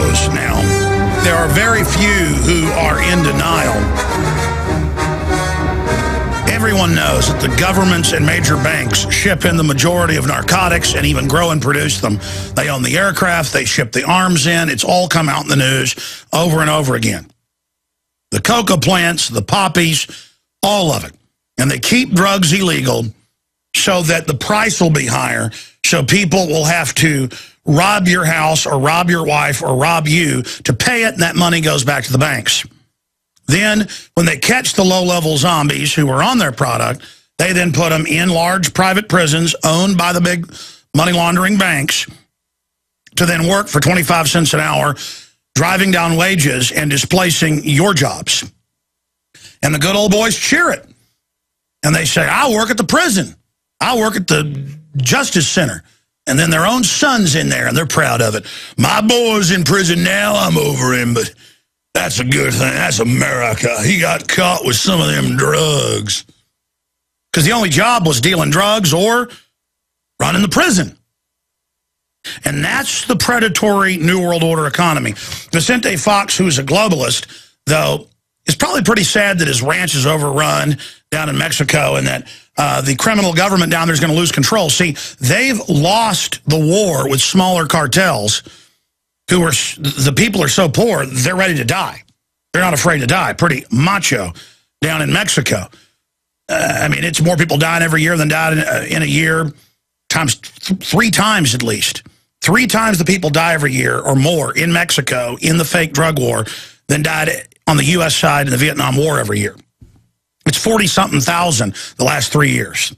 knows now. There are very few who are in denial. Everyone knows that the governments and major banks ship in the majority of narcotics and even grow and produce them. They own the aircraft, they ship the arms in. It's all come out in the news over and over again. The coca plants, the poppies, all of it. And they keep drugs illegal so that the price will be higher, so people will have to rob your house or rob your wife or rob you to pay it, and that money goes back to the banks. Then, when they catch the low-level zombies who are on their product, they then put them in large private prisons owned by the big money-laundering banks to then work for 25 cents an hour, driving down wages and displacing your jobs. And the good old boys cheer it. And they say, I'll work at the prison. I'll work at the Justice Center. And then their own son's in there, and they're proud of it. My boy's in prison now. I'm over him, but that's a good thing. That's America. He got caught with some of them drugs. Because the only job was dealing drugs or running the prison. And that's the predatory New World Order economy. Vicente Fox, who's a globalist, though, is probably pretty sad that his ranch is overrun down in Mexico and that the criminal government down there is going to lose control. See, they've lost the war with smaller cartels who are, the people are so poor, they're ready to die. They're not afraid to die. Pretty macho down in Mexico. I mean, it's more people dying every year than died in a year, times 3 times at least. 3 times the people die every year or more in Mexico in the fake drug war than died on the U.S. side in the Vietnam War every year. It's 40-something thousand the last 3 years.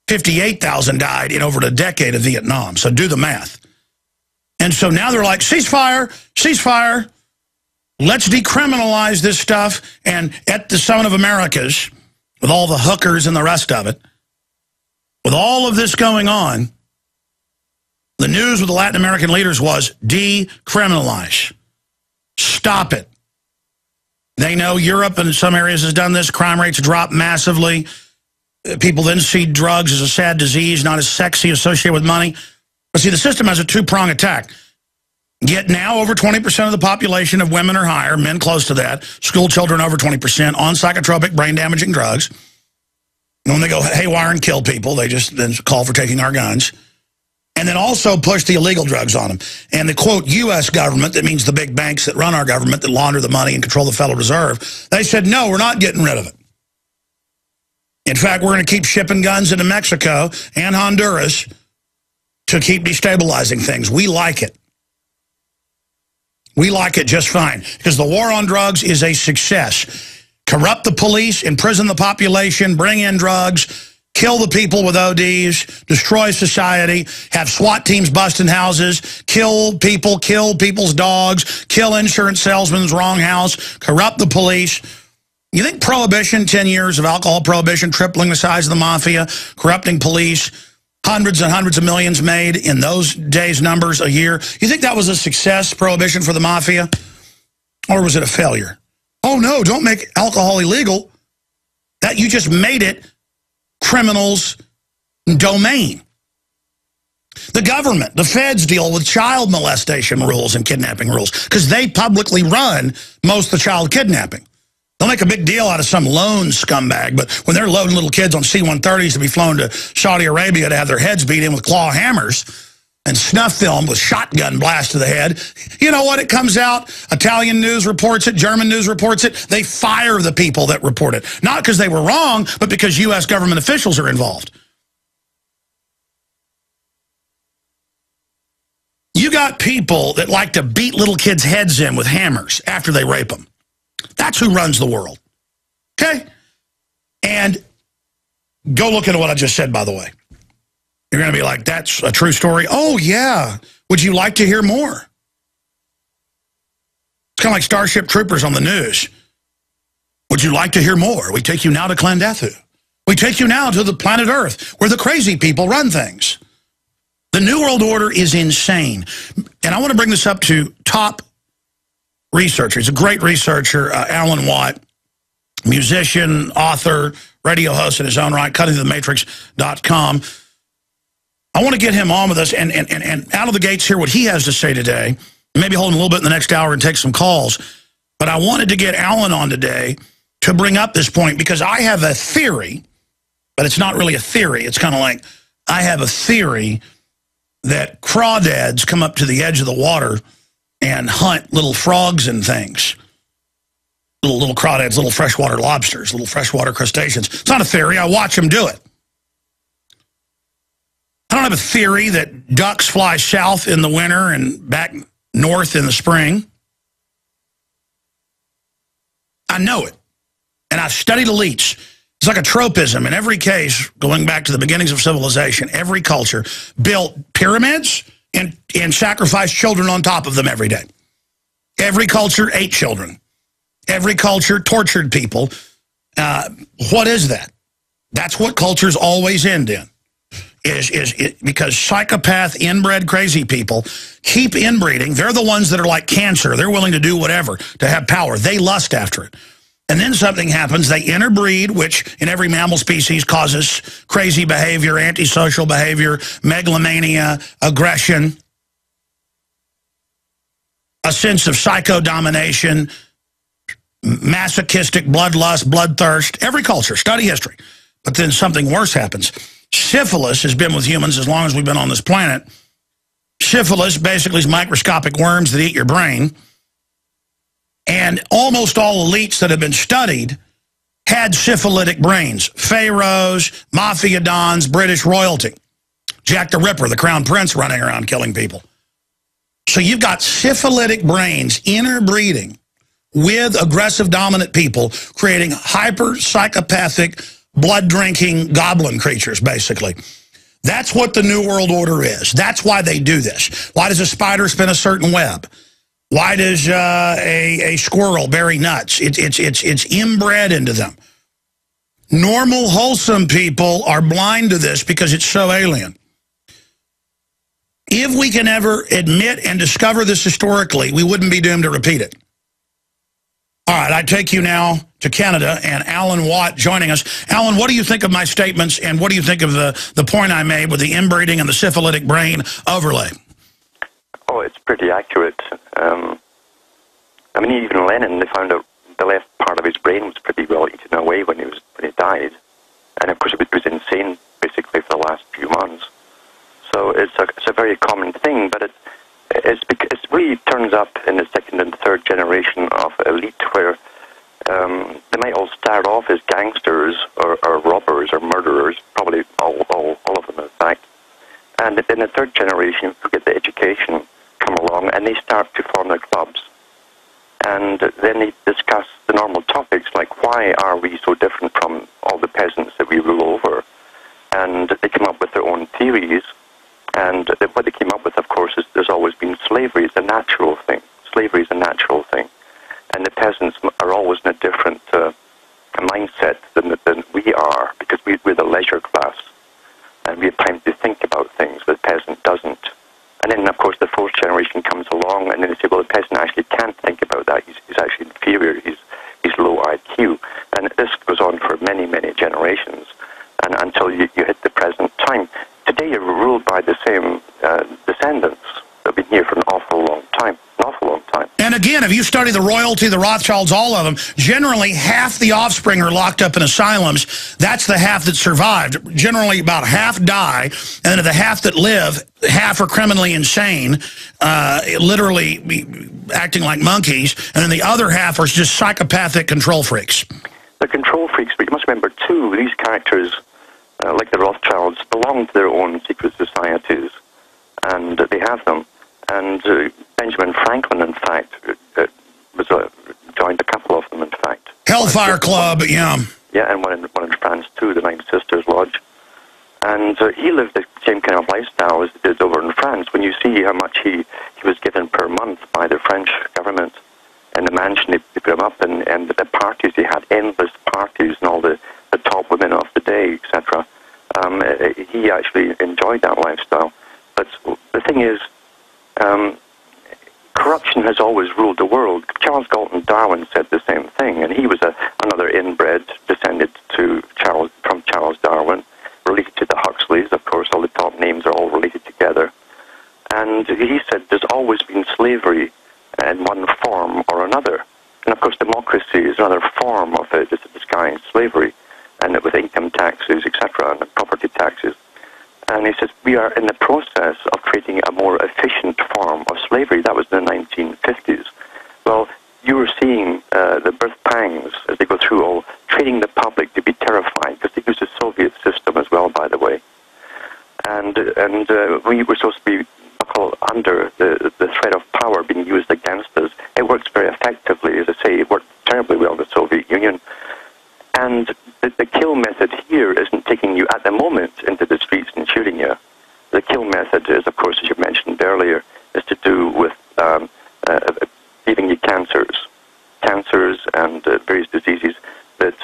58,000 died in over a decade of Vietnam, so do the math. And so now they're like, ceasefire, ceasefire. Let's decriminalize this stuff. And at the Summit of Americas, with all the hookers and the rest of it, with all of this going on, the news with the Latin American leaders was decriminalize. Stop it. They know Europe and some areas has done this. Crime rates drop massively. People then see drugs as a sad disease, not as sexy, associated with money. But see, the system has a 2-prong attack. Yet now over 20% of the population of women or higher, men close to that, school children over 20%, on psychotropic brain-damaging drugs. And when they go haywire and kill people, they just then call for taking our guns. And then also push the illegal drugs on them. And the, quote, U.S. government, that means the big banks that run our government, that launder the money and control the Federal Reserve, they said, no, we're not getting rid of it. In fact, we're going to keep shipping guns into Mexico and Honduras to keep destabilizing things. We like it. We like it just fine. Because the war on drugs is a success. Corrupt the police, imprison the population, bring in drugs, kill the people with ODs, destroy society, have SWAT teams busting houses, kill people's dogs, kill insurance salesmen's wrong house, corrupt the police. You think prohibition, 10 years of alcohol prohibition, tripling the size of the mafia, corrupting police, hundreds and hundreds of millions made in those days' numbers a year. You think that was a success, prohibition for the mafia? Or was it a failure? Oh, no, don't make alcohol illegal. That you just made it criminals' domain. The government, the feds deal with child molestation rules and kidnapping rules because they publicly run most of the child kidnapping. They'll make a big deal out of some lone scumbag, but when they're loading little kids on C-130s to be flown to Saudi Arabia to have their heads beat in with claw hammers and snuff film with shotgun blast to the head, you know what? It comes out, Italian news reports it, German news reports it, they fire the people that report it. Not because they were wrong, but because U.S. government officials are involved. You got people that like to beat little kids' heads in with hammers after they rape them. That's who runs the world, okay? And go look into what I just said, by the way. You're going to be like, that's a true story? Oh, yeah. Would you like to hear more? It's kind of like Starship Troopers on the news. Would you like to hear more? We take you now to Clandethu. We take you now to the planet Earth, where the crazy people run things. The New World Order is insane. And I want to bring this up to top researcher. He's a great researcher, Alan Watt, musician, author, radio host in his own right, cuttingthematrix.com. I want to get him on with us and out of the gates hear what he has to say today Maybe hold him a little bit in the next hour and take some calls. But I wanted to get Alan on today to bring up this point because I have a theory, but it's not really a theory. It's kind of like I have a theory that crawdads come up to the edge of the water and hunt little frogs and things. Little crawdads, little freshwater lobsters, little freshwater crustaceans. It's not a theory. I watch them do it. I don't have a theory that ducks fly south in the winter and back north in the spring. I know it. And I've studied elites. It's like a tropism. In every case, going back to the beginnings of civilization, every culture built pyramids and sacrificed children on top of them every day. Every culture ate children. Every culture tortured people. What is that? That's what cultures always end in. Because psychopath, inbred, crazy people keep inbreeding. They're the ones that are like cancer. They're willing to do whatever to have power. They lust after it. And then something happens. They interbreed, which in every mammal species causes crazy behavior, antisocial behavior, megalomania, aggression, a sense of psycho-domination, masochistic bloodlust, bloodthirst. Every culture, study history. But then something worse happens. Syphilis has been with humans as long as we've been on this planet. Syphilis basically is microscopic worms that eat your brain. And almost all elites that have been studied had syphilitic brains. Pharaohs, mafia dons, British royalty. Jack the Ripper, the crown prince running around killing people. So you've got syphilitic brains interbreeding with aggressive dominant people, creating hyper-psychopathic, blood-drinking goblin creatures, basically. That's what the New World Order is. That's why they do this. Why does a spider spin a certain web? Why does a squirrel bury nuts? It's inbred into them. Normal, wholesome people are blind to this because it's so alien. If we can ever admit and discover this historically, we wouldn't be doomed to repeat it. All right, I take you now to Canada, and Alan Watt joining us. Alan, what do you think of my statements, and what do you think of the point I made with the inbreeding and the syphilitic brain overlay? Oh, it's pretty accurate. I mean, even Lenin, they found out the left part of his brain was pretty well eaten away when he died. And of course, it was insane, basically, for the last few months. So it's a very common thing, but it really turns up in the second and third generation of elite where they might all start off as gangsters or robbers or murderers, probably all of them, in fact. And in the third generation, who get the education, come along, and they start to form their clubs. And then they discuss the normal topics, like why are we so different from all the peasants that we rule over? And they come up with their own theories. And what they came up with, of course, is there's always been slavery. It's a natural thing. Slavery is a natural thing. And the peasants are always in a different mindset than we are, because we're the leisure class. And we have time to think about things, but the peasant doesn't. And then, of course, the fourth generation comes along, and then they say, well, the peasant actually can't think about that. He's actually inferior. He's low IQ. And this goes on for many, many generations, and until you hit the present time. Today, you're ruled by the same descendants that have been here for an awful long time. An awful long time. And again, if you study the royalty, the Rothschilds, all of them, generally half the offspring are locked up in asylums. That's the half that survived. Generally, about half die, and then of the half that live, half are criminally insane, literally acting like monkeys, and then the other half are just psychopathic control freaks. The control freaks, but you must remember, too, these characters, like the Rothschilds, belong to their own secret societies, and they have them. And Benjamin Franklin, in fact, joined a couple of them, in fact. Hellfire Club, yeah. Yeah, and one in France, too, the Nine Sisters Lodge. And he lived the same kind of lifestyle as he did over in France. When you see how much he was given per month by the French government, and the mansion they put him up in, and the parties, he had endless parties, and all the top women of the day, etc. He actually enjoyed that lifestyle. But the thing is, corruption has always ruled the world. Charles Galton Darwin said the same thing, and he was another inbred descended from Charles Darwin, related to the Huxleys. Of course, all the top names are all related together. And he said there's always been slavery in one form or another. And of course, democracy is another form of it. It's a disguised slavery, and with income taxes, etc., and property taxes. And he says, we are in the process of creating a more efficient form of slavery. That was in the 1950s. Well, you were seeing the birth pangs as they go through, all training the public to be terrified, because they used the Soviet system as well, by the way. And we were supposed to be buckled under the threat of power being used against us. It works very effectively, as I say. It worked terribly well in the Soviet Union. And the kill method here isn't taking you at the moment into the streets and shooting you. The kill method is, of course, as you mentioned earlier, is to do with giving you cancers and various diseases that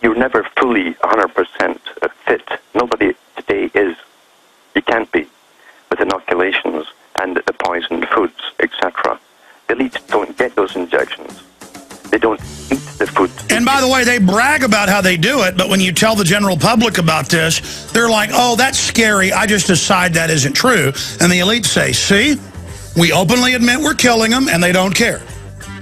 you're never fully 100% fit. Nobody today is. You can't be, with inoculations and the poisoned foods, etc. The elites don't get those injections. They don't eat the food. And by the way, they brag about how they do it, but when you tell the general public about this, they're like, oh, that's scary. I just decide that isn't true. And the elites say, see, we openly admit we're killing them, and they don't care.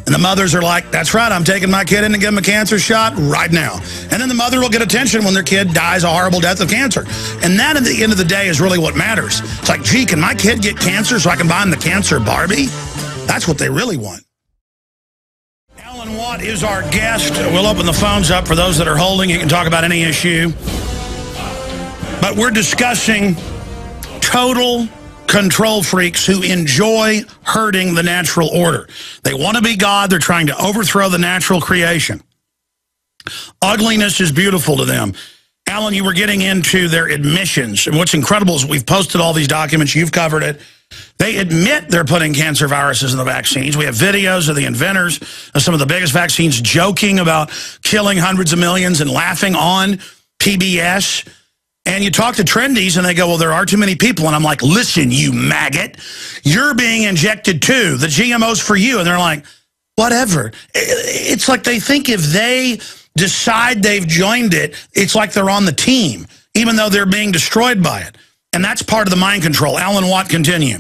And the mothers are like, that's right, I'm taking my kid in to give him a cancer shot right now. And then the mother will get attention when their kid dies a horrible death of cancer. And that, at the end of the day, is really what matters. It's like, gee, can my kid get cancer so I can buy him the cancer Barbie? That's what they really want. Alan Watt is our guest. We'll open the phones up for those that are holding. You can talk about any issue. But we're discussing total control freaks who enjoy hurting the natural order. They want to be God. They're trying to overthrow the natural creation. Ugliness is beautiful to them. Alan, you were getting into their admissions. And what's incredible is we've posted all these documents. You've covered it. They admit they're putting cancer viruses in the vaccines. We have videos of the inventors of some of the biggest vaccines joking about killing hundreds of millions and laughing on PBS. And you talk to trendies, and they go, well, there are too many people. And I'm like, listen, you maggot, you're being injected too. The GMO's for you. And they're like, whatever. It's like they think if they decide they've joined it, it's like they're on the team, even though they're being destroyed by it. And that's part of the mind control. Alan Watt, continue.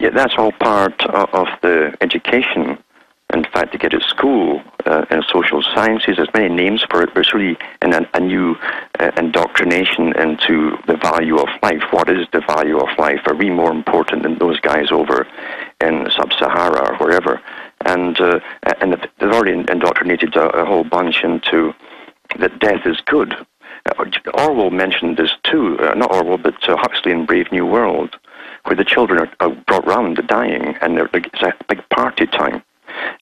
Yeah, that's all part of the education. In fact, to get to school in social sciences, there's many names for it, but it's really a new indoctrination into the value of life. What is the value of life? Are we more important than those guys over in Sub-Sahara or wherever? And they've already indoctrinated a whole bunch into that death is good. Orwell mentioned this too, not Orwell, but Huxley in Brave New World, where the children are brought round to dying, and it's a big party time.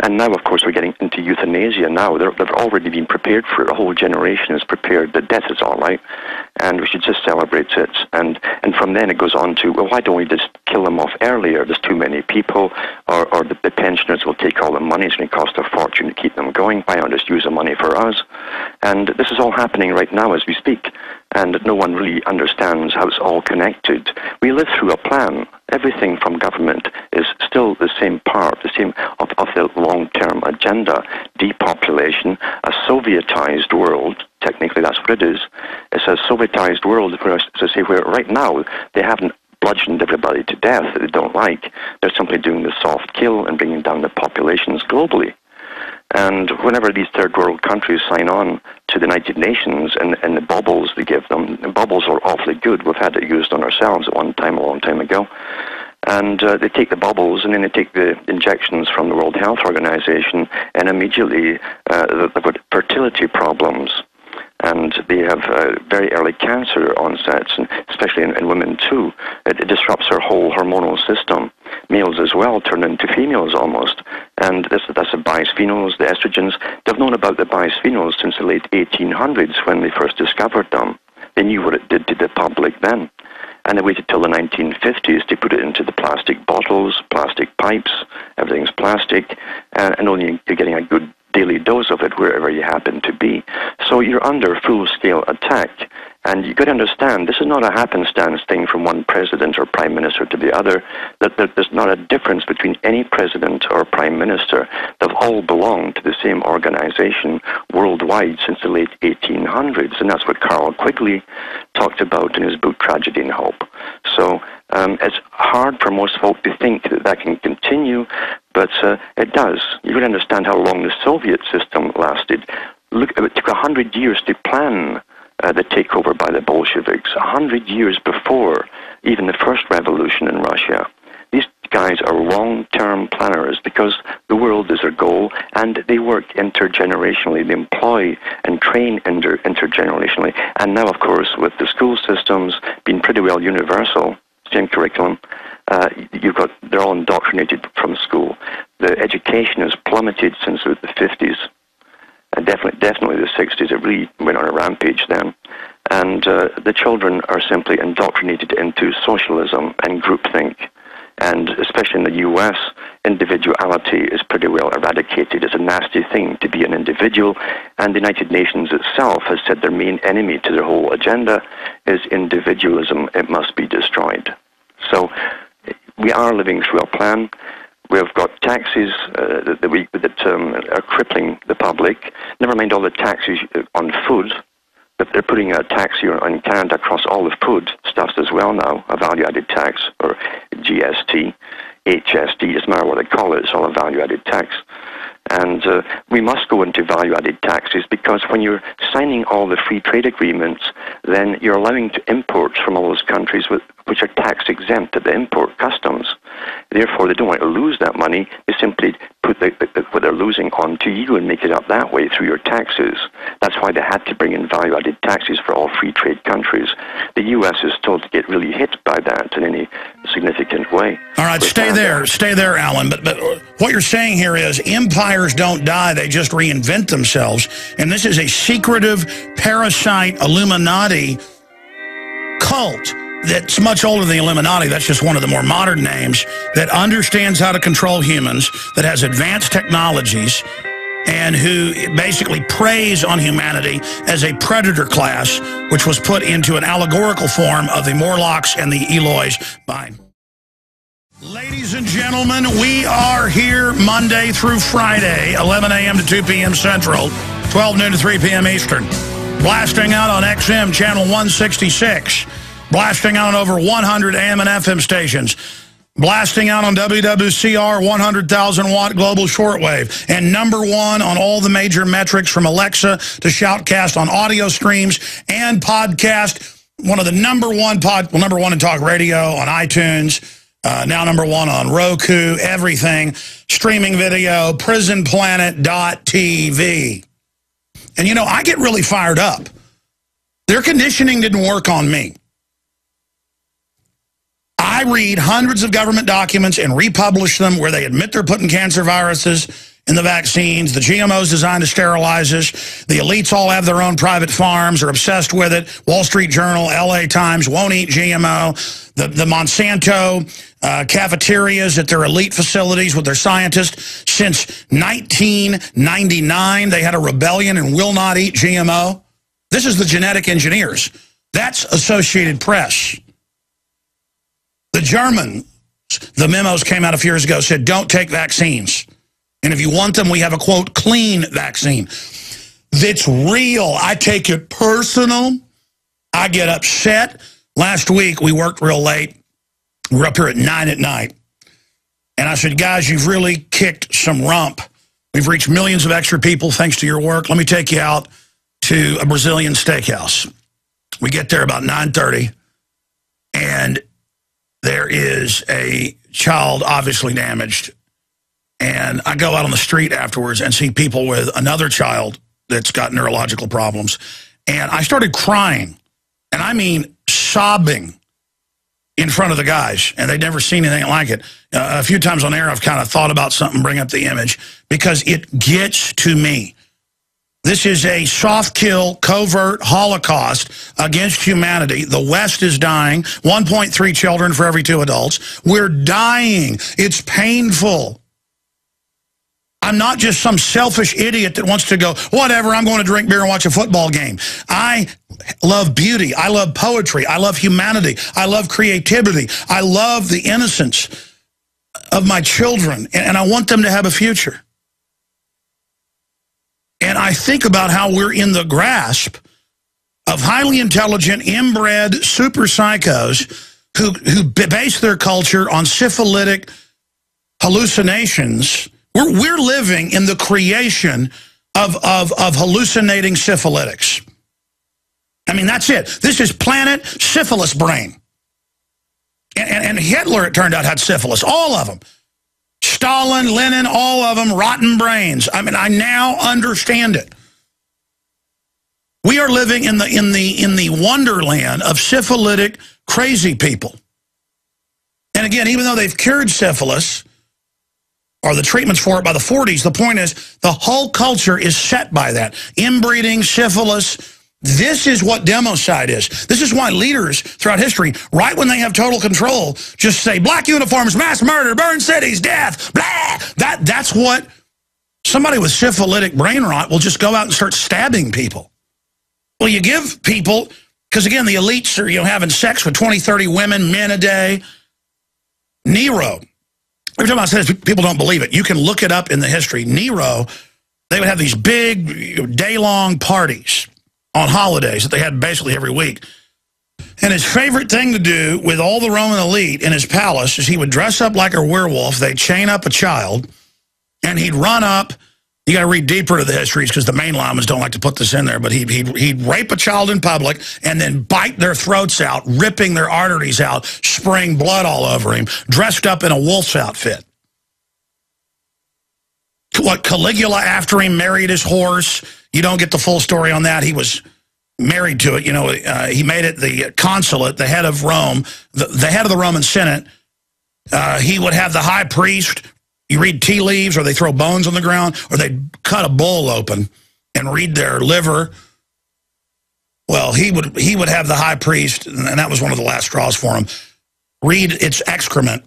And now, of course, we're getting into euthanasia now. They've already been prepared for it. A whole generation is prepared that death is all right, and we should just celebrate it. And from then it goes on to, well, why don't we just kill them off earlier? There's too many people, or the pensioners will take all the money. It's going to cost a fortune to keep them going. Why not just use the money for us? And this is all happening right now as we speak, and no one really understands how it's all connected. We live through a plan. Everything from government is still the same part, the same of the long-term agenda. Depopulation, a Sovietized world, technically that's what it is. It's a Sovietized world where, as I say, where right now they haven't bludgeoned everybody to death that they don't like. They're simply doing the soft kill and bringing down the populations globally. And whenever these third world countries sign on to the United Nations and the bubbles they give them, the bubbles are awfully good. We've had it used on ourselves at one time, a long time ago. And they take the bubbles and then they take the injections from the World Health Organization, and immediately they've got fertility problems. And they have very early cancer onsets, and especially in women too. It disrupts our whole hormonal system. Males as well turn into females almost. And that's the bisphenols, the estrogens. They've known about the bisphenols since the late 1800s when they first discovered them. They knew what it did to the public then. And they waited till the 1950s to put it into the plastic bottles, plastic pipes, everything's plastic, and only you're getting a good daily dose of it wherever you happen to be. So you're under full-scale attack. And you've got to understand, this is not a happenstance thing from one president or prime minister to the other. That there's not a difference between any president or prime minister. They've all belonged to the same organization worldwide since the late 1800s. And that's what Carl Quigley talked about in his book, Tragedy and Hope. So it's hard for most folk to think that that can continue, But it does. You can understand how long the Soviet system lasted. Look, it took 100 years to plan the takeover by the Bolsheviks, 100 years before even the first revolution in Russia. These guys are long-term planners because the world is their goal, and they work intergenerationally. They employ and train intergenerationally. And now, of course, with the school systems being pretty well universal, same curriculum, they're all indoctrinated from school. The education has plummeted since the 50s. Definitely the 60s. It really went on a rampage then. And the children are simply indoctrinated into socialism and groupthink. And especially in the U.S., individuality is pretty well eradicated. It's a nasty thing to be an individual. And the United Nations itself has said their main enemy to their whole agenda is individualism. It must be destroyed. So we are living through a plan. We've got taxes that are crippling the public. Never mind all the taxes on food. But they're putting a tax here in Canada across all the food stuffs as well now, a value-added tax, or GST, HST, doesn't matter what they call it, it's all a value-added tax. And we must go into value-added taxes because when you're signing all the free trade agreements, then you're allowing imports from all those countries which are tax-exempt at the import customs. Therefore, they don't want to lose that money. They simply put what they're losing onto you and make it up that way through your taxes. That's why they had to bring in value-added taxes for all free trade countries. The U.S. is told to get really hit by that in any significant way. All right, stay there, Alan. But what you're saying here is empires don't die, they just reinvent themselves. And this is a secretive, parasite, Illuminati cult that's much older than the Illuminati. That's just one of the more modern names that understands how to control humans, that has advanced technologies, and who basically preys on humanity as a predator class, which was put into an allegorical form of the Morlocks and the Eloys by... Ladies and gentlemen, we are here Monday through Friday, 11 a.m. to 2 p.m. Central, 12 noon to 3 p.m. Eastern. Blasting out on XM channel 166. Blasting out on over 100 AM and FM stations. Blasting out on WWCR 100,000-watt global shortwave. And #1 on all the major metrics from Alexa to Shoutcast on audio streams and podcast. One of the number one in talk radio on iTunes. Now #1 on Roku, everything. Streaming video, prisonplanet.tv. And, you know, I get really fired up. Their conditioning didn't work on me. I read hundreds of government documents and republish them where they admit they're putting cancer viruses in the vaccines, the GMOs designed to sterilize us, the elites all have their own private farms, are obsessed with it, Wall Street Journal, LA Times, won't eat GMO, the Monsanto cafeterias at their elite facilities with their scientists. Since 1999, they had a rebellion and will not eat GMO. This is the genetic engineers. That's Associated Press. The Germans, the memos came out a few years ago, said don't take vaccines. And if you want them, we have a, quote, clean vaccine. That's real. I take it personal. I get upset. Last week, we worked real late. We were up here at 9 at night. And I said, guys, you've really kicked some rump. We've reached millions of extra people thanks to your work. Let me take you out to a Brazilian steakhouse. We get there about 9:30, and there is a child obviously damaged. And I go out on the street afterwards and see people with another child that's got neurological problems. And I started crying, and I mean sobbing, in front of the guys. And they'd never seen anything like it. A few times on air, I've kind of thought about something, bring up the image, because it gets to me. This is a soft kill, covert Holocaust against humanity. The West is dying. 1.3 children for every 2 adults. We're dying. It's painful. I'm not just some selfish idiot that wants to go, whatever, I'm going to drink beer and watch a football game. I love beauty. I love poetry. I love humanity. I love creativity. I love the innocence of my children, and I want them to have a future. And I think about how we're in the grasp of highly intelligent, inbred super psychos who base their culture on syphilitic hallucinations. We're living in the creation of hallucinating syphilitics. I mean, that's it. This is planet syphilis brain. And Hitler, it turned out, had syphilis. All of them. Stalin, Lenin, all of them, rotten brains. I mean, I now understand it. We are living in the wonderland of syphilitic crazy people. And again, even though they've cured syphilis, or the treatments for it by the 40s, the point is the whole culture is set by that. Inbreeding, syphilis. This is what democide is. This is why leaders throughout history, right when they have total control, just say, black uniforms, mass murder, burn cities, death, blah. That's what somebody with syphilitic brain rot will just go out and start stabbing people. Well, you give people, because again, the elites are having sex with 20, 30 women, men a day. Nero, every time I say this, people don't believe it. You can look it up in the history. Nero, they would have these big day-long parties on holidays that they had basically every week. And his favorite thing to do with all the Roman elite in his palace is he would dress up like a werewolf, they'd chain up a child, and he'd run up. You got to read deeper to the histories because the main llamas don't like to put this in there, but he'd rape a child in public and then bite their throats out, ripping their arteries out, spraying blood all over him, dressed up in a wolf's outfit. What, Caligula after him married his horse? You don't get the full story on that. He was married to it. He made it the consulate, the head of Rome, the head of the Roman Senate. He would have the high priest. You read tea leaves, or they throw bones on the ground, or they cut a bull open and read their liver. Well, he would have the high priest, and that was one of the last straws for him, read its excrement.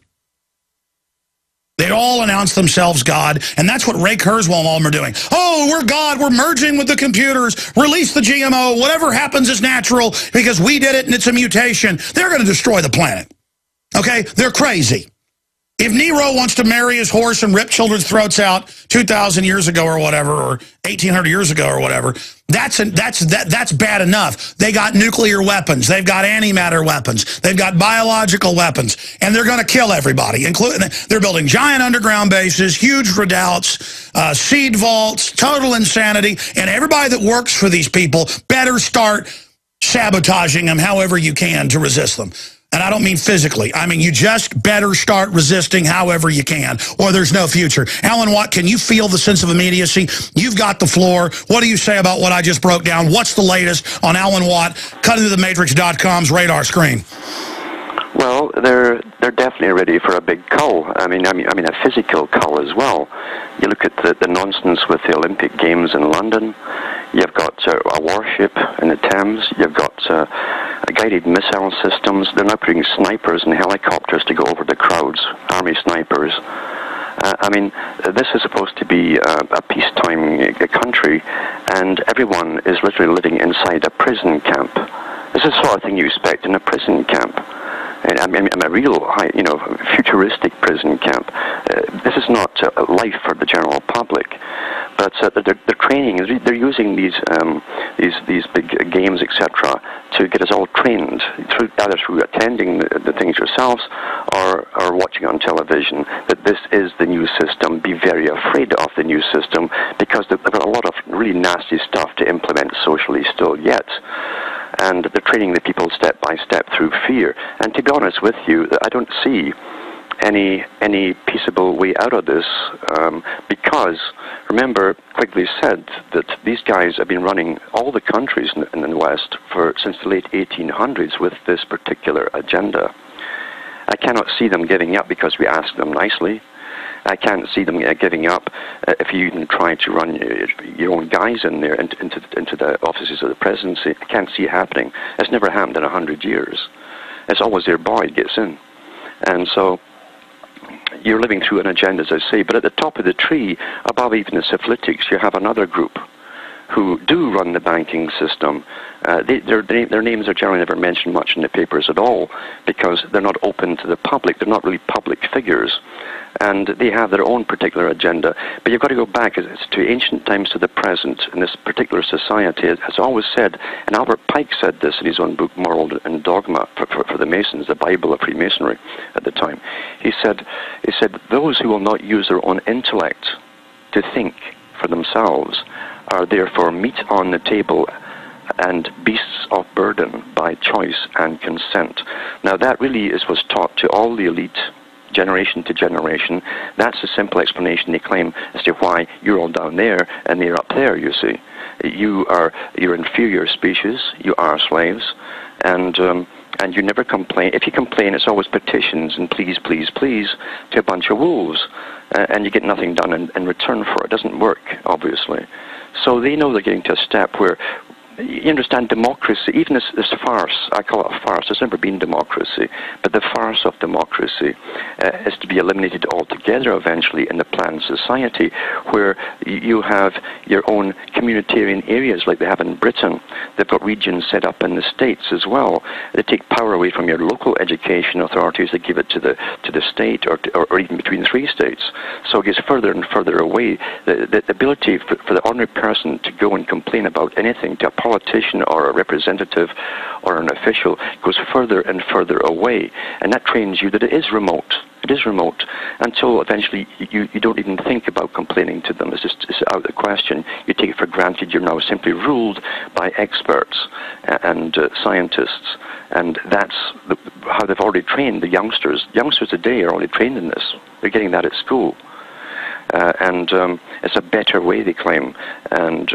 They'd all announce themselves God, and that's what Ray Kurzweil and all of them are doing. Oh, we're God, we're merging with the computers, release the GMO, whatever happens is natural because we did it and it's a mutation. They're going to destroy the planet. Okay? They're crazy. If Nero wants to marry his horse and rip children's throats out 2,000 years ago or whatever, or 1,800 years ago or whatever, that's bad enough. They got nuclear weapons. They've got antimatter weapons. They've got biological weapons. And they're going to kill everybody, including they're building giant underground bases, huge redoubts, seed vaults, total insanity. And everybody that works for these people better start sabotaging them however you can to resist them. And I don't mean physically. I mean, you just better start resisting however you can, or there's no future. Alan Watt, can you feel the sense of immediacy? You've got the floor. What do you say about what I just broke down? What's the latest on Alan Watt, cuttingthroughthematrix.com's radar screen? Well, they're definitely ready for a big cull. I mean a physical cull as well. You look at the nonsense with the Olympic Games in London. You've got a warship in the Thames. You've got guided missile systems. They're now putting snipers and helicopters to go over the crowds, army snipers. I mean, this is supposed to be a peacetime country, and everyone is literally living inside a prison camp. This is the sort of thing you expect in a prison camp. I mean, a real, futuristic prison camp. This is not life for the general public, but they're training. They're using these big games, etc., to get us all trained, either through attending the things yourselves or watching on television. That this is the new system. Be very afraid of the new system because they've got a lot of really nasty stuff to implement socially still yet. And they're training the people step by step through fear. And to be honest with you, I don't see any peaceable way out of this because, remember, Quigley said that these guys have been running all the countries in the West since the late 1800s with this particular agenda. I cannot see them giving up because we ask them nicely. I can't see them giving up if you even try to run your own guys in there into the offices of the presidency. I can't see it happening. It's never happened in 100 years. It's always their boy gets in. And so you're living through an agenda, as I say. But at the top of the tree, above even the syphilitics, you have another group who do run the banking system, their names are generally never mentioned much in the papers at all, because they're not open to the public. They're not really public figures, and they have their own particular agenda. But you've got to go back to ancient times to the present in this particular society. It has always said, and Albert Pike said this in his own book, Moral and Dogma, for the Masons, the Bible of Freemasonry at the time. He said, those who will not use their own intellect to think for themselves are therefore meat on the table and beasts of burden by choice and consent. Now that really was taught to all the elite, generation to generation. That's a simple explanation, they claim, as to why you're all down there and they're up there, you see. You're inferior species, you are slaves, and you never complain. If you complain, it's always petitions and please, please, please to a bunch of wolves, and you get nothing done in return for it. It doesn't work, obviously. So they know they're getting to a step where, you understand, democracy, even this farce, I call it a farce, there's never been democracy, but the farce of democracy is to be eliminated altogether eventually in the planned society, where you have your own communitarian areas like they have in Britain. They've got regions set up in the States as well. They take power away from your local education authorities, they give it to the state, or even between 3 states. So it gets further and further away. The ability for the ordinary person to go and complain about anything to a politician or a representative or an official goes further and further away, and that trains you that it is remote. It is remote until eventually you don't even think about complaining to them. It's out of the question. You take it for granted you're now simply ruled by experts and scientists, and that's how they've already trained the youngsters. Youngsters today are already trained in this. They're getting that at school, and it's a better way, they claim, and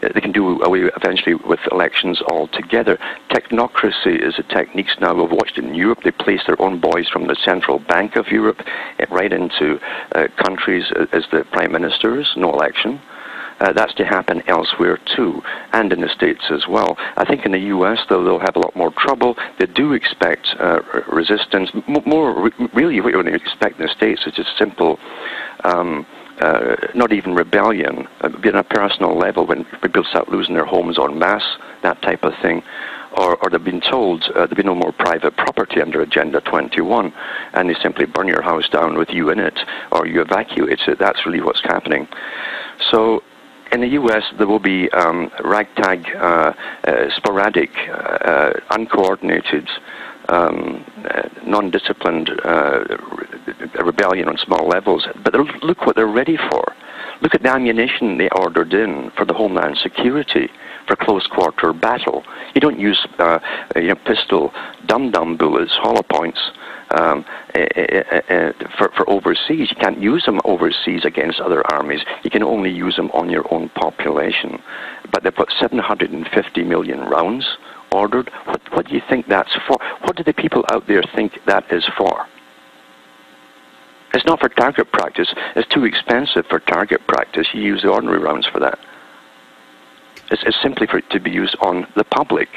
they can do away eventually with elections altogether. Technocracy is a technique now. We've watched it in Europe. They place their own boys from the Central Bank of Europe right into countries as the prime ministers, no election. That's to happen elsewhere too, and in the States as well. I think in the U.S., though, they'll have a lot more trouble. They do expect resistance. Really, what you expect in the States is just simple, not even rebellion, but on a personal level, when people start losing their homes en masse, that type of thing. Or they've been told there'll be no more private property under Agenda 21, and they simply burn your house down with you in it, or you evacuate it. That's really what's happening. So in the U.S., there will be ragtag, sporadic, uncoordinated, non-disciplined rebellion on small levels. But look what they're ready for. Look at the ammunition they ordered in for the Homeland Security for close-quarter battle. You don't use pistol dum-dum bullets, hollow points, for overseas. You can't use them overseas against other armies. You can only use them on your own population. But they've got 750 million rounds ordered. What do you think that's for? What do the people out there think that is for? It's not for target practice. It's too expensive for target practice. You use the ordinary rounds for that. It's simply for it to be used on the public.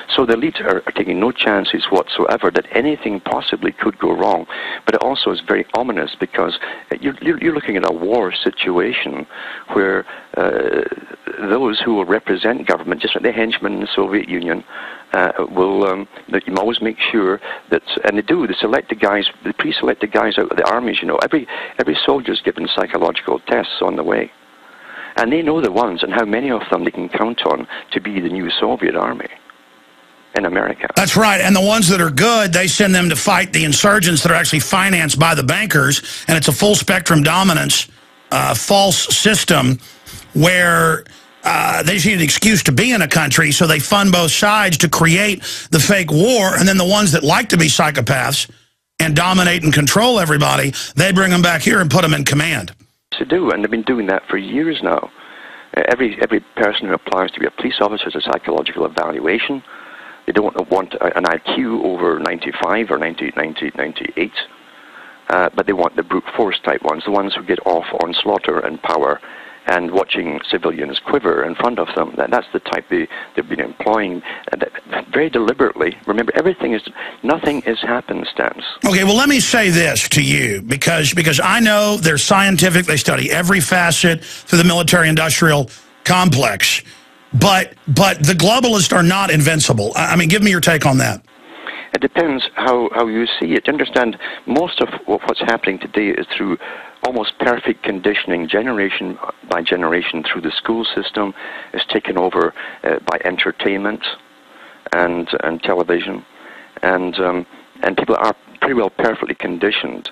So the elites are taking no chances whatsoever that anything possibly could go wrong. But it also is very ominous, because you're looking at a war situation where those who will represent government, just like the henchmen in the Soviet Union, will you always make sure that, and they select the guys, they pre-select the guys out of the armies. You know, every soldier's given psychological tests on the way, and they know the ones and how many of them they can count on to be the new Soviet army in America. That's right, and the ones that are good, they send them to fight the insurgents that are actually financed by the bankers, and it's a full-spectrum dominance, false system where they just need an excuse to be in a country, so they fund both sides to create the fake war, and then the ones that like to be psychopaths and dominate and control everybody, they bring them back here and put them in command. To do, and they've been doing that for years now. Every person who applies to be a police officer has a psychological evaluation. They don't want an IQ over 95 or 98, but they want the brute force type ones, the ones who get off on slaughter and power and watching civilians quiver in front of them. That's the type they've been employing very deliberately. Remember, nothing is happenstance. Okay, well, let me say this to you, because I know they're scientific. They study every facet through the military-industrial complex. But the globalists are not invincible. I mean, give me your take on that. It depends how you see it. Understand, most of what's happening today is through almost perfect conditioning, generation by generation, through the school system. Is taken over by entertainment and television, and people are pretty well perfectly conditioned.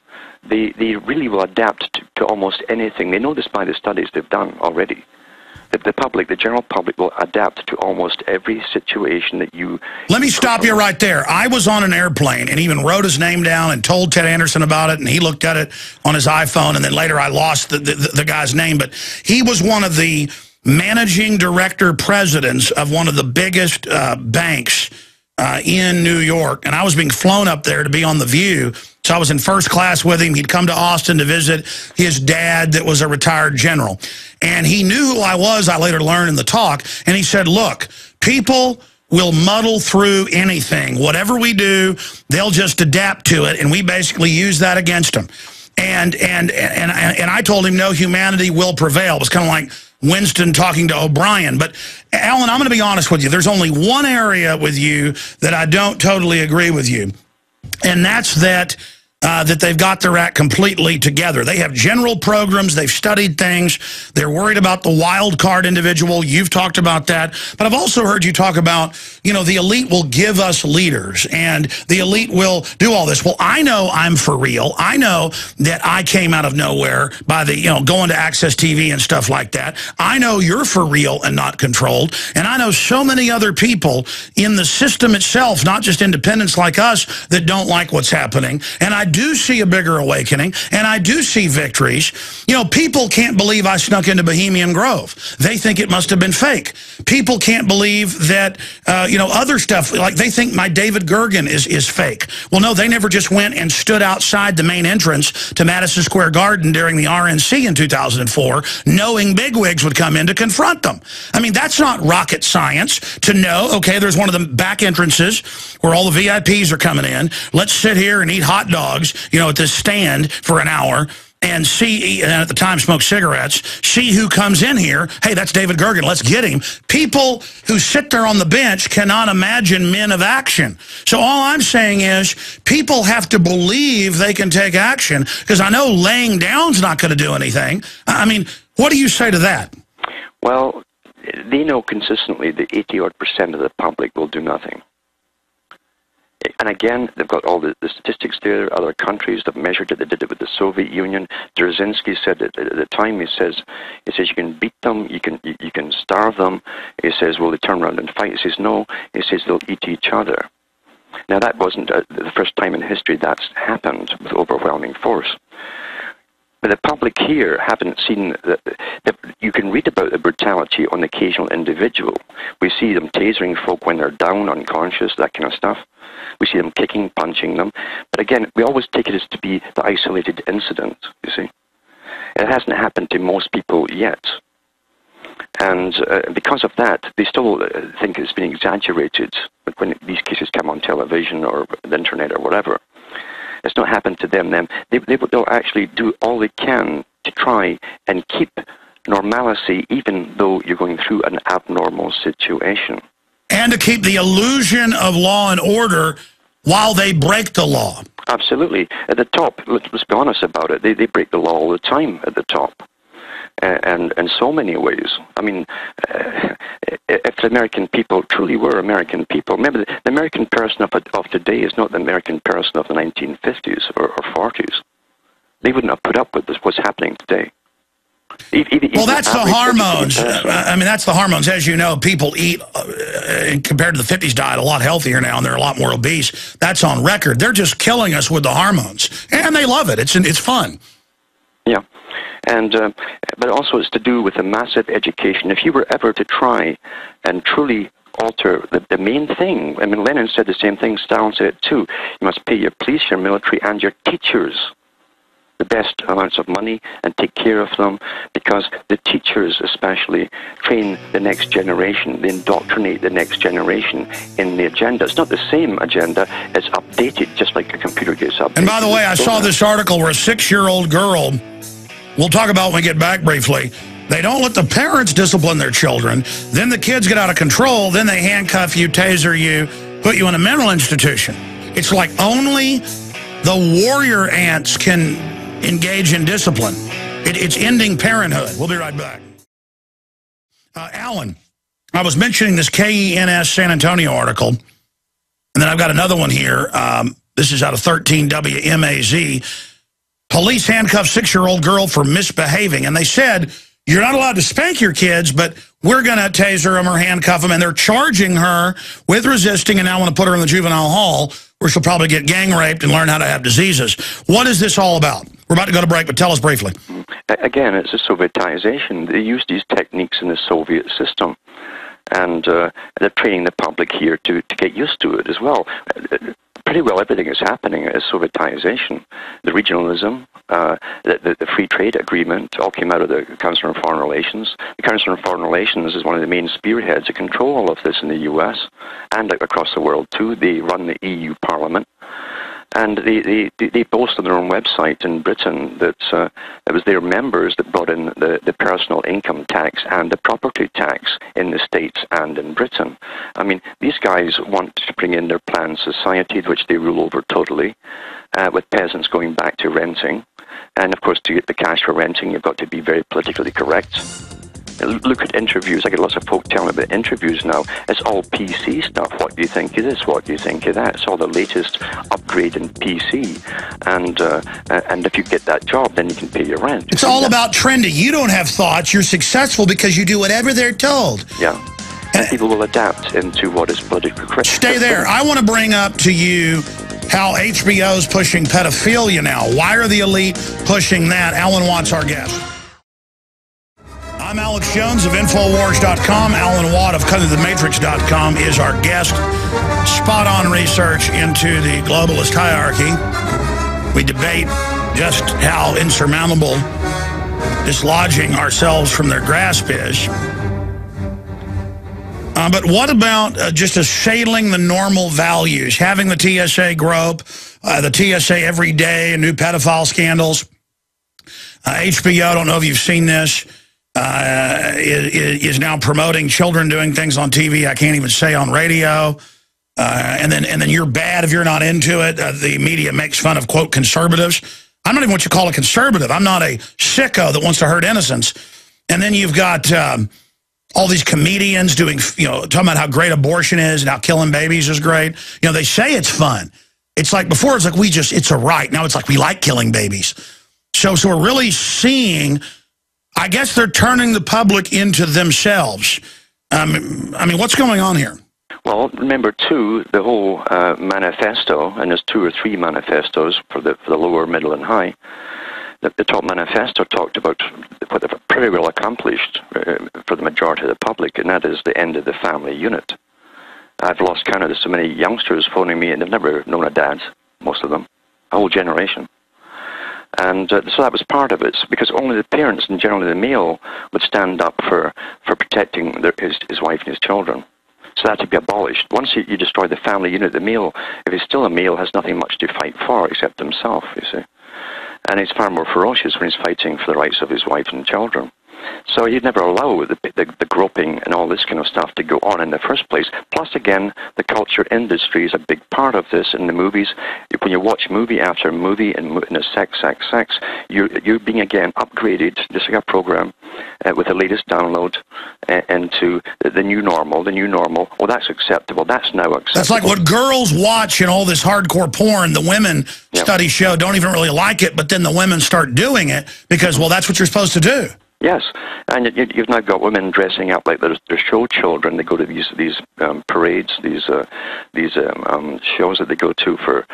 They really will adapt to almost anything. They know this by the studies they've done already. The public, the general public, will adapt to almost every situation that you... Let me stop you right there. I was on an airplane and even wrote his name down and told Ted Anderson about it, and he looked at it on his iPhone, and then later I lost the guy's name, but he was one of the managing director presidents of one of the biggest banks in New York, and I was being flown up there to be on The View. So I was in first class with him. He'd come to Austin to visit his dad that was a retired general. And he knew who I was, I later learned in the talk. And he said, look, people will muddle through anything. Whatever we do, they'll just adapt to it. And we basically use that against them. And I told him, no, humanity will prevail. It was kind of like Winston talking to O'Brien. But, Alan, I'm going to be honest with you. There's only one area with you that I don't totally agree with you. And that's that they've got their act completely together. They have general programs. They've studied things. They're worried about the wild card individual. You've talked about that. But I've also heard you talk about, you know, the elite will give us leaders, and the elite will do all this. Well, I know I'm for real. I know that I came out of nowhere by the, you know, going to Access TV and stuff like that. I know you're for real and not controlled. And I know so many other people in the system itself, not just independents like us, that don't like what's happening. And I do see a bigger awakening, and I do see victories. You know, people can't believe I snuck into Bohemian Grove. They think it must have been fake. People can't believe that, you know, other stuff, like they think my David Gergen is fake. Well, no, they never just went and stood outside the main entrance to Madison Square Garden during the RNC in 2004, knowing bigwigs would come in to confront them. I mean, that's not rocket science to know, okay, there's one of the back entrances where all the VIPs are coming in. Let's sit here and eat hot dogs, you know, at this stand for an hour and see, and at the time smoke cigarettes, see who comes in here. Hey, that's David Gergen. Let's get him. People who sit there on the bench cannot imagine men of action. So all I'm saying is people have to believe they can take action, because I know laying down's not going to do anything. I mean, what do you say to that? Well, they know consistently that 80-odd% of the public will do nothing. And again, they've got all the statistics there. Other countries have measured it. They did it with the Soviet Union. Dzerzhinsky said at the time, he says you can beat them, you can starve them. He says, will they turn around and fight? He says, no. He says they'll eat each other. Now, that wasn't the first time in history that's happened with overwhelming force. But the public here haven't seen that. You can read about the brutality on the occasional individual. We see them tasering folk when they're down, unconscious, that kind of stuff. We see them kicking, punching them. But again, we always take it as to be the isolated incident, you see. It hasn't happened to most people yet. And because of that, they still think it's been exaggerated when these cases come on television or the internet or whatever. It's not happened to them. They'll actually do all they can to try and keep normalcy, even though you're going through an abnormal situation. And to keep the illusion of law and order while they break the law. Absolutely. At the top, let's be honest about it, they break the law all the time at the top. And in so many ways. I mean, if the American people truly were American people, remember, the American person of today is not the American person of the 1950s or 40s. They wouldn't have put up with what's happening today. Well, that's the hormones. I mean, that's the hormones. As you know, people eat, compared to the 50s diet, a lot healthier now, and they're a lot more obese. That's on record. They're just killing us with the hormones. And they love it. It's fun. Yeah. And but also it's to do with a massive education. If you were ever to try and truly alter the main thing, I mean, Lenin said the same thing, Stalin said it too, you must pay your police, your military, and your teachers the best amounts of money and take care of them, because the teachers especially train the next generation, they indoctrinate the next generation in the agenda. It's not the same agenda, it's updated just like a computer gets updated. And by the way, I saw this article where a 6-year-old girl, we'll talk about when we get back briefly, They don't let the parents discipline their children. Then the kids get out of control. Then they handcuff you, taser you, put you in a mental institution. It's like only the warrior ants can engage in discipline. It's ending parenthood. We'll be right back. Alan, I was mentioning this KENS San Antonio article, and then I've got another one here. This is out of 13 WMAZ. Police handcuff 6-year-old girl for misbehaving, and they said, you're not allowed to spank your kids, but we're going to taser them or handcuff them, and they're charging her with resisting, and now want to put her in the juvenile hall where she'll probably get gang raped and learn how to have diseases. What is this all about? We're about to go to break, but tell us briefly. Again, it's a Sovietization. They used these techniques in the Soviet system, and they're training the public here to get used to it as well. Pretty well everything is happening is Sovietization. The regionalism, the free trade agreement all came out of the Council on Foreign Relations. The Council on Foreign Relations is one of the main spearheads that control all of this in the U.S. and across the world too. They run the EU Parliament. And they boast on their own website in Britain that it was their members that brought in the personal income tax and the property tax in the States and in Britain. I mean, these guys want to bring in their planned society, which they rule over totally, with peasants going back to renting. And, of course, to get the cash for renting, you've got to be very politically correct. Look at interviews. I get lots of folk telling me about interviews now. It's all PC stuff. What do you think of this? What do you think of that? It's all the latest upgrade in PC. And if you get that job, then you can pay your rent. It's all about trendy. You don't have thoughts. You're successful because you do whatever they're told. Yeah. And people will adapt into what is politically correct. Stay there. I want to bring up to you how HBO's pushing pedophilia now. Why are the elite pushing that? Alan Watt's our guest. I'm Alex Jones of Infowars.com. Alan Watt of CuttingTheMatrix.com is our guest. Spot-on research into the globalist hierarchy. We debate just how insurmountable dislodging ourselves from their grasp is. But what about just assailing the normal values? Having the TSA grope, the TSA every day, and new pedophile scandals. HBO, I don't know if you've seen this, is now promoting children doing things on TV I can't even say on radio. And then you're bad if you're not into it. The media makes fun of, quote, conservatives. I'm not even what you call a conservative. I'm not a sicko that wants to hurt innocents. And then you've got all these comedians doing, talking about how great abortion is and how killing babies is great. They say it's fun. It's like before it's like it's a right. Now it's like we like killing babies. So we're really seeing, I guess they're turning the public into themselves. I mean, what's going on here? Well, remember, too, the whole manifesto, and there's 2 or 3 manifestos for the lower, middle, and high. The top manifesto talked about what they've pretty well accomplished for the majority of the public, and that is the end of the family unit. I've lost count of so many youngsters phoning me, and they've never known a dad, most of them, a whole generation. And so that was part of it, because only the parents, and generally the male, would stand up for protecting his wife and his children. So that to be abolished. Once you destroy the family unit, the male, if he's still a male, has nothing much to fight for except himself, you see. And he's far more ferocious when he's fighting for the rights of his wife and children. So you'd never allow the groping and all this kind of stuff to go on in the first place. Plus, again, the culture industry is a big part of this in the movies. When you watch movie after movie and it's sex, you're being, again, upgraded, just like a program, with the latest download into the new normal. The new normal, well, that's acceptable. That's now acceptable. That's like what girls watch in all this hardcore porn. The women, studies show, don't even really like it, but then the women start doing it because, well, that's what you're supposed to do. Yes, and you've now got women dressing up like they're show children. They go to these parades, these shows that they go to for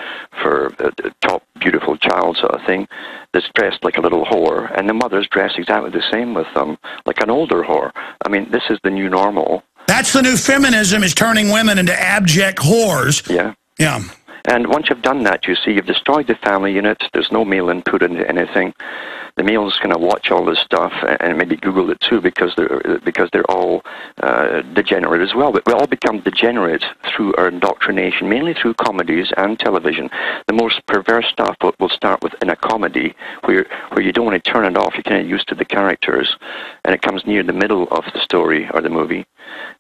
top beautiful child sort of thing. That's dressed like a little whore, and the mother's dressed exactly the same with them, like an older whore. I mean, this is the new normal. That's the new feminism, is turning women into abject whores. Yeah. Yeah. And once you've done that, you see, you've destroyed the family unit. There's no male input into anything. The male's going to watch all this stuff and maybe Google it too because they're all degenerate as well. But we all become degenerate through our indoctrination, mainly through comedies and television. The most perverse stuff will start with in a comedy where you don't want to turn it off. You're kind of used to the characters, and it comes near the middle of the story or the movie,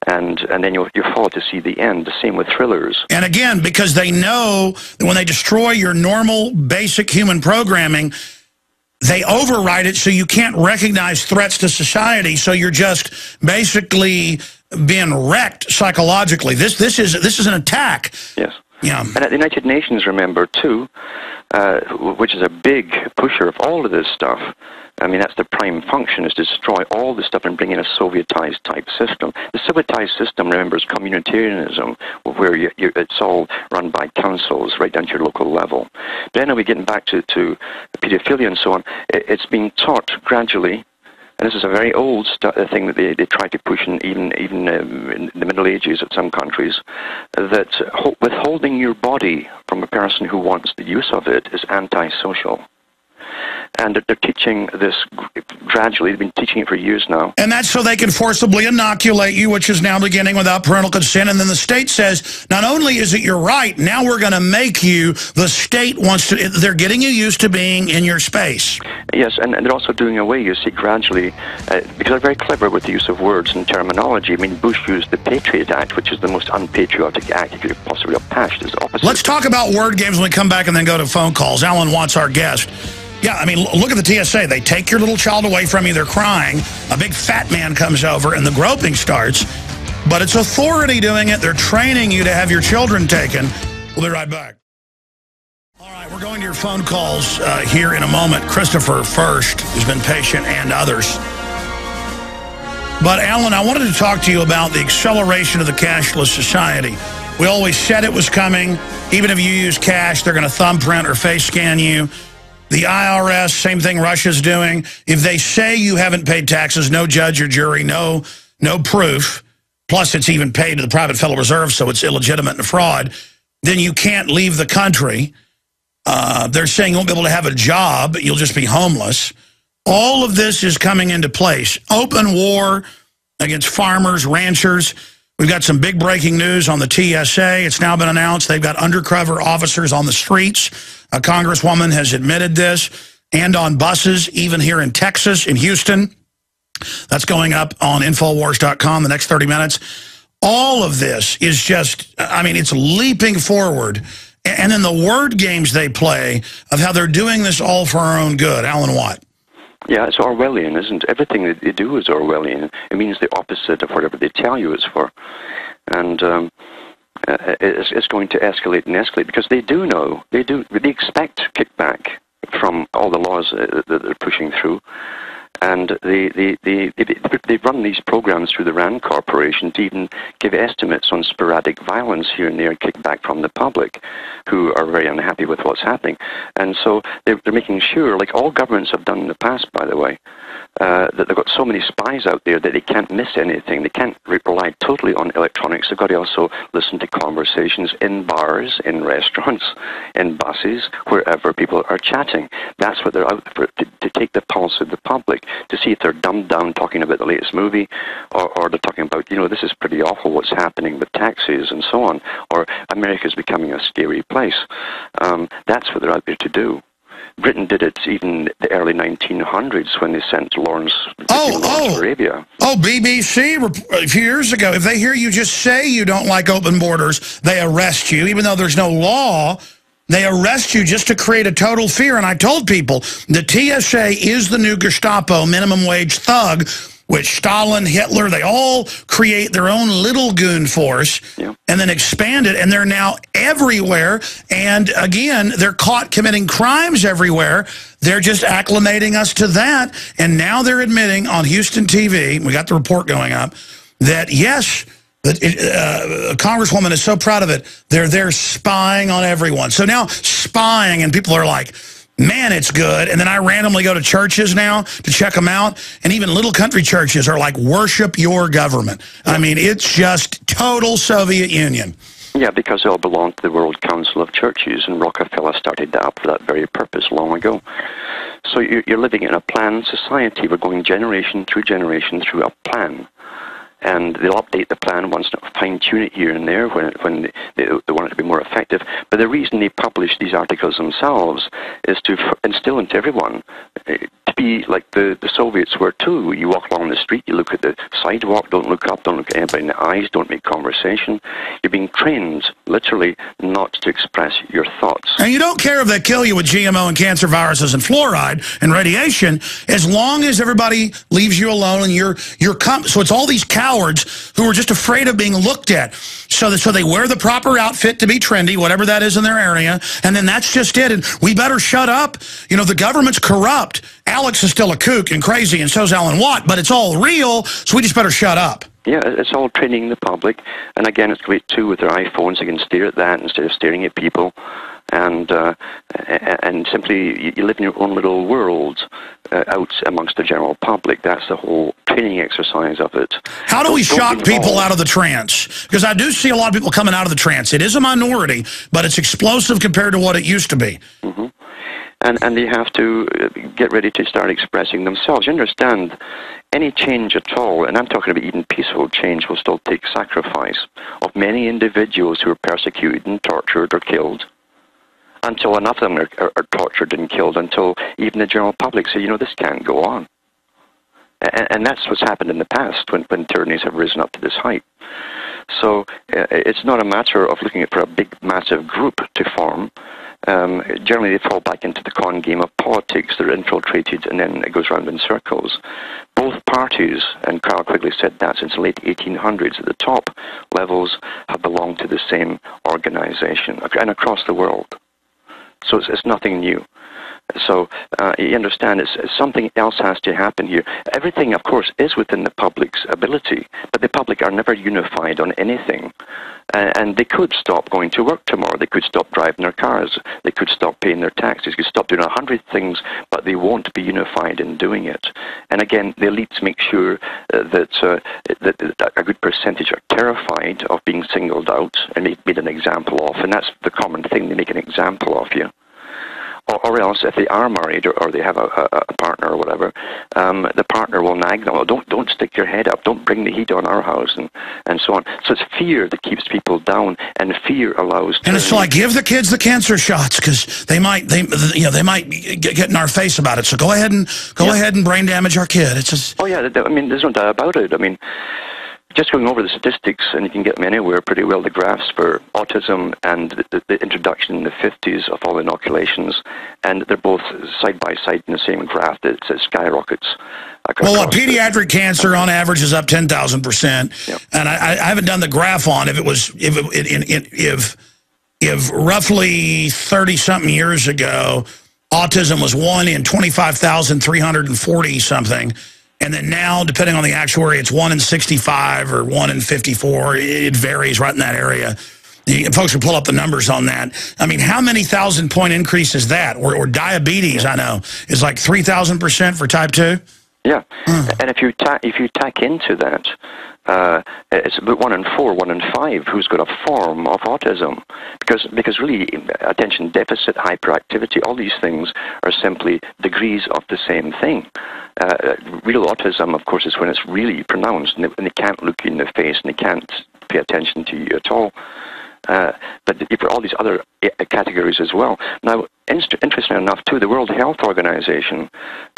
and then you're followed to see the end. The same with thrillers. And again, because they know that when they destroy your normal, basic human programming, they override it so you can't recognize threats to society. So you're just basically being wrecked psychologically. This is an attack. Yes. Yeah. And at the United Nations, remember, too, which is a big pusher of all of this stuff. I mean, that's the prime function, is to destroy all this stuff and bring in a Sovietized type system. The Sovietized system, remember, is communitarianism, where it's all run by councils right down to your local level. But anyway, getting back to pedophilia and so on, it's being taught gradually. And this is a very old thing that they try to push even in the Middle Ages of some countries, that withholding your body from a person who wants the use of it is antisocial. And they're teaching this gradually. They've been teaching it for years now. And that's so they can forcibly inoculate you, which is now beginning without parental consent. And then the state says, not only is it your right, now we're going to make you, the state wants to, they're getting you used to being in your space. Yes, and they're also doing away, you see, gradually, because they're very clever with the use of words and terminology. I mean, Bush used the Patriot Act, which is the most unpatriotic act you could possibly have passed. It's the opposite. Let's talk about word games when we come back and then go to phone calls. Alan Watts, our guest. Yeah, I mean, look at the TSA. They take your little child away from you. They're crying. A big fat man comes over, and the groping starts. But it's authority doing it. They're training you to have your children taken. We'll be right back. All right, we're going to your phone calls here in a moment. Christopher first, who's been patient, and others. But, Alan, I wanted to talk to you about the acceleration of the cashless society. We always said it was coming. Even if you use cash, they're going to thumbprint or face scan you. The IRS, same thing Russia's doing. If they say you haven't paid taxes, no judge or jury, no proof, plus it's even paid to the private Federal Reserve, so it's illegitimate and a fraud, then you can't leave the country. They're saying you won't be able to have a job, you'll just be homeless. All of this is coming into place. Open war against farmers, ranchers. We've got some big breaking news on the TSA. It's now been announced they've got undercover officers on the streets. A congresswoman has admitted this. And on buses, even here in Texas, in Houston. That's going up on Infowars.com the next 30 minutes. All of this is just, I mean, it's leaping forward. And then the word games they play of how they're doing this all for our own good. Alan Watt. Yeah, it's Orwellian, isn't it? Everything that they do is Orwellian. It means the opposite of whatever they tell you it's for. And it's going to escalate and escalate because they do know, they expect kickback from all the laws that they're pushing through. And they run these programs through the RAND Corporation to even give estimates on sporadic violence here and there, kickback from the public, who are very unhappy with what's happening. And so they're making sure, like all governments have done in the past, by the way, that they've got so many spies out there that they can't miss anything. They can't rely totally on electronics. They've got to also listen to conversations in bars, in restaurants, in buses, wherever people are chatting. That's what they're out for, to take the pulse of the public, to see if they're dumbed down talking about the latest movie, or they're talking about, you know, this is pretty awful what's happening with taxes and so on, or America's becoming a scary place. That's what they're out there to do. Britain did it even the early 1900s when they sent Lawrence to Arabia. Oh, BBC a few years ago, if they hear you just say you don't like open borders, they arrest you, even though there's no law. They arrest you just to create a total fear. And I told people, the TSA is the new Gestapo, minimum wage thug, which Stalin, Hitler, they all create their own little goon force and then expand it. And they're now everywhere. And again, they're caught committing crimes everywhere. They're just acclimating us to that. And now they're admitting on Houston TV, we got the report going up, that yes, a congresswoman is so proud of it. They're there spying on everyone. So now spying, and people are like, man, it's good. And then I randomly go to churches now to check them out. And even little country churches are like, worship your government. I mean, it's just total Soviet Union. Yeah, because they all belong to the World Council of Churches, and Rockefeller started that up for that very purpose long ago. So you're living in a planned society. We're going generation through a plan. and they'll update the plan once, fine-tune it here and there when they want it to be more effective. But the reason they publish these articles themselves is to instill into everyone to be like the Soviets were too. You walk along the street, you look at the sidewalk, don't look up, don't look at anybody in the eyes, don't make conversation. You're being trained, literally, not to express your thoughts. And you don't care if they kill you with GMO and cancer viruses and fluoride and radiation, as long as everybody leaves you alone and you're so it's all these cowards who are just afraid of being looked at. So they wear the proper outfit to be trendy, whatever that is in their area, and then that's just it. And we better shut up. You know, the government's corrupt. Alex is still a kook and crazy, and so's Alan Watt, but it's all real, so we just better shut up. Yeah, it's all training the public. And again, it's great, too, with their iPhones. They can stare at that instead of staring at people. And simply, you live in your own little world out amongst the general public. That's the whole training exercise of it. How do we shock people out of the trance? Because I do see a lot of people coming out of the trance. It is a minority, but it's explosive compared to what it used to be. Mm-hmm. And they have to get ready to start expressing themselves. You understand, any change at all, and I'm talking about even peaceful change, will still take sacrifice of many individuals who are persecuted and tortured or killed, until enough of them are tortured and killed, until even the general public say, you know, this can't go on. And that's what's happened in the past when tyrannies have risen up to this height. So it's not a matter of looking for a big, massive group to form. Generally, they fall back into the con game of politics. They're infiltrated, and then it goes round in circles. Both parties, and Carl Quigley said that since the late 1800s, at the top levels have belonged to the same organization, and across the world. So it's nothing new. So you understand, it's something else has to happen here. Everything, of course, is within the public's ability, but the public are never unified on anything. And they could stop going to work tomorrow. They could stop driving their cars. They could stop paying their taxes. They could stop doing 100 things, but they won't be unified in doing it. And again, the elites make sure that a good percentage are terrified of being singled out and made an example of. And that's the common thing. They make an example of you. Or else, if they are married or they have a partner or whatever, the partner will nag them. Oh, don't stick your head up. Don't bring the heat on our house, and so on. So it's fear that keeps people down, and fear allows. And it's like, give the kids the cancer shots because they might get in our face about it. So go ahead and brain damage our kid. It's just. Oh yeah, I mean, there's no doubt about it. I mean, just going over the statistics, and you can get them anywhere pretty well, the graphs for autism and the introduction in the 50s of all inoculations, and they're both side by side in the same graph. It skyrockets. Well, pediatric cancer on average is up 10,000%, yep. And I haven't done the graph on if roughly 30-something years ago, autism was 1 in 25,340 something. And then now, depending on the actuary, it's 1 in 65 or 1 in 54. It varies right in that area. Folks will pull up the numbers on that. I mean, how many 1,000-point increase is that? Or diabetes, I know, is like 3,000% for type 2? Yeah. And if you tack into that, it's about 1 in 4, 1 in 5 who's got a form of autism. Because really, attention deficit, hyperactivity, all these things are simply degrees of the same thing. Real autism, of course, is when it's really pronounced and they can't look you in the face and they can't pay attention to you at all. But for all these other categories as well. Now, interestingly enough, too, the World Health Organization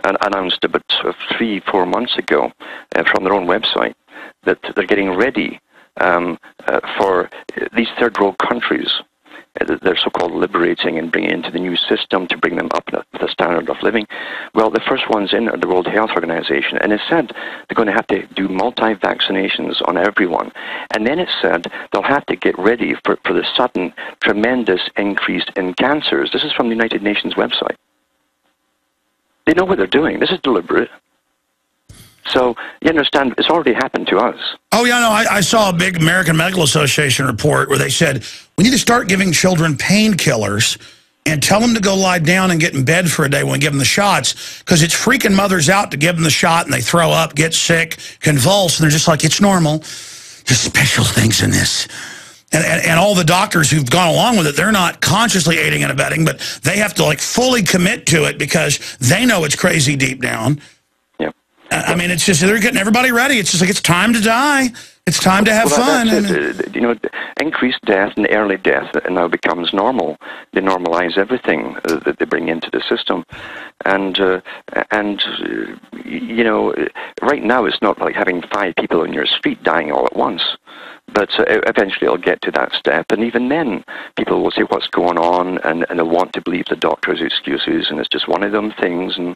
announced about 3-4 months ago from their own website that they're getting ready for these third world countries. They're so-called liberating and bringing into the new system to bring them up with a standard of living. Well, the first ones in are the World Health Organization, and it said they're going to have to do multi-vaccinations on everyone. And then it said they'll have to get ready for the sudden, tremendous increase in cancers. This is from the United Nations website. They know what they're doing. This is deliberate. So, you understand, it's already happened to us. Oh, yeah, no, I saw a big American Medical Association report where they said, we need to start giving children painkillers and tell them to go lie down and get in bed for a day when we give them the shots, because it's freaking mothers out to give them the shot and they throw up, get sick, convulse, and they're just like, it's normal. There's special things in this. And all the doctors who've gone along with it, they're not consciously aiding and abetting, but they have to like fully commit to it because they know it's crazy deep down. I mean, it's just they're getting everybody ready. It's just like it's time to die. It's time to have fun. You know, increased death and early death now becomes normal. They normalize everything that they bring into the system, and you know, right now it's not like having 5 people on your street dying all at once. But eventually it'll get to that step, and even then people will say what's going on, and they'll want to believe the doctor's excuses, and it's just one of them things, and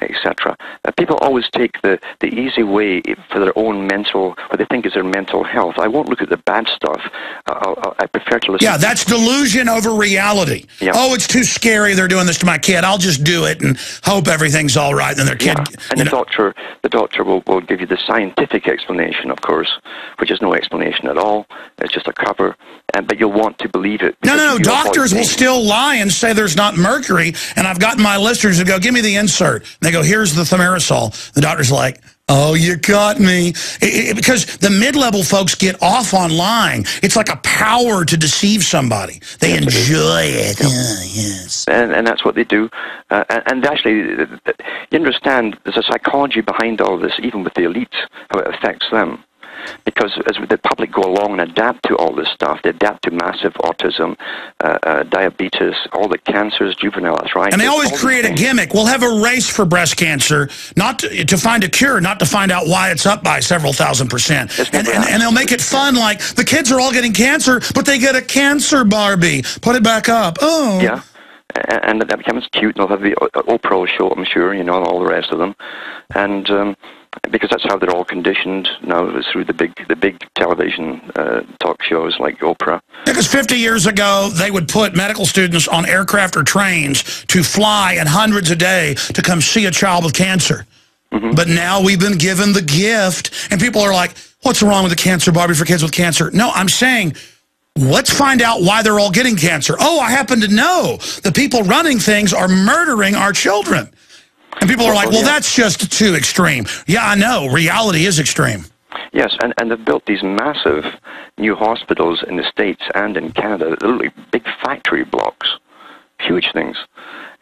etc. People always take the easy way for their own mental, what they think is their mental health. I won't look at the bad stuff. I prefer to listen. Yeah, that's delusion over reality. Yeah. Oh, it's too scary. They're doing this to my kid. I'll just do it and hope everything's all right. And their kid. Yeah. And the doctor will give you the scientific explanation, of course, which is no explanation at all. It's just a cover. But you'll want to believe it. No. Doctors will still lie and say there's not mercury. And I've gotten my listeners to go, give me the insert. And they go, here's the thimerosal. The doctor's like, oh, you got me. Because the mid-level folks get off on lying. It's like a power to deceive somebody. They enjoy it. Yep. Yes. And that's what they do. And actually, you understand there's a psychology behind all this, even with the elites, how it affects them. Because as the public go along and adapt to all this stuff, they adapt to massive autism, diabetes, all the cancers, juvenile arthritis. And they always create a gimmick. We'll have a race for breast cancer, not to find a cure, not to find out why it's up by several thousand%. And they'll make it fun, like the kids are all getting cancer, but they get a cancer Barbie. Put it back up. Oh. Yeah. And that becomes cute, and they'll have the Oprah show, I'm sure, you know, and all the rest of them. And because that's how they're all conditioned now, through the big television talk shows like Oprah. Because 50 years ago, they would put medical students on aircraft or trains to fly in hundreds a day to come see a child with cancer. Mm-hmm. But now we've been given the gift, and people are like, what's wrong with the cancer Barbie for kids with cancer? No, I'm saying, let's find out why they're all getting cancer. Oh, I happen to know the people running things are murdering our children. And people are like, well, that's just too extreme. Yeah, I know. Reality is extreme. Yes, and they've built these massive new hospitals in the States and in Canada, literally big factory blocks, huge things,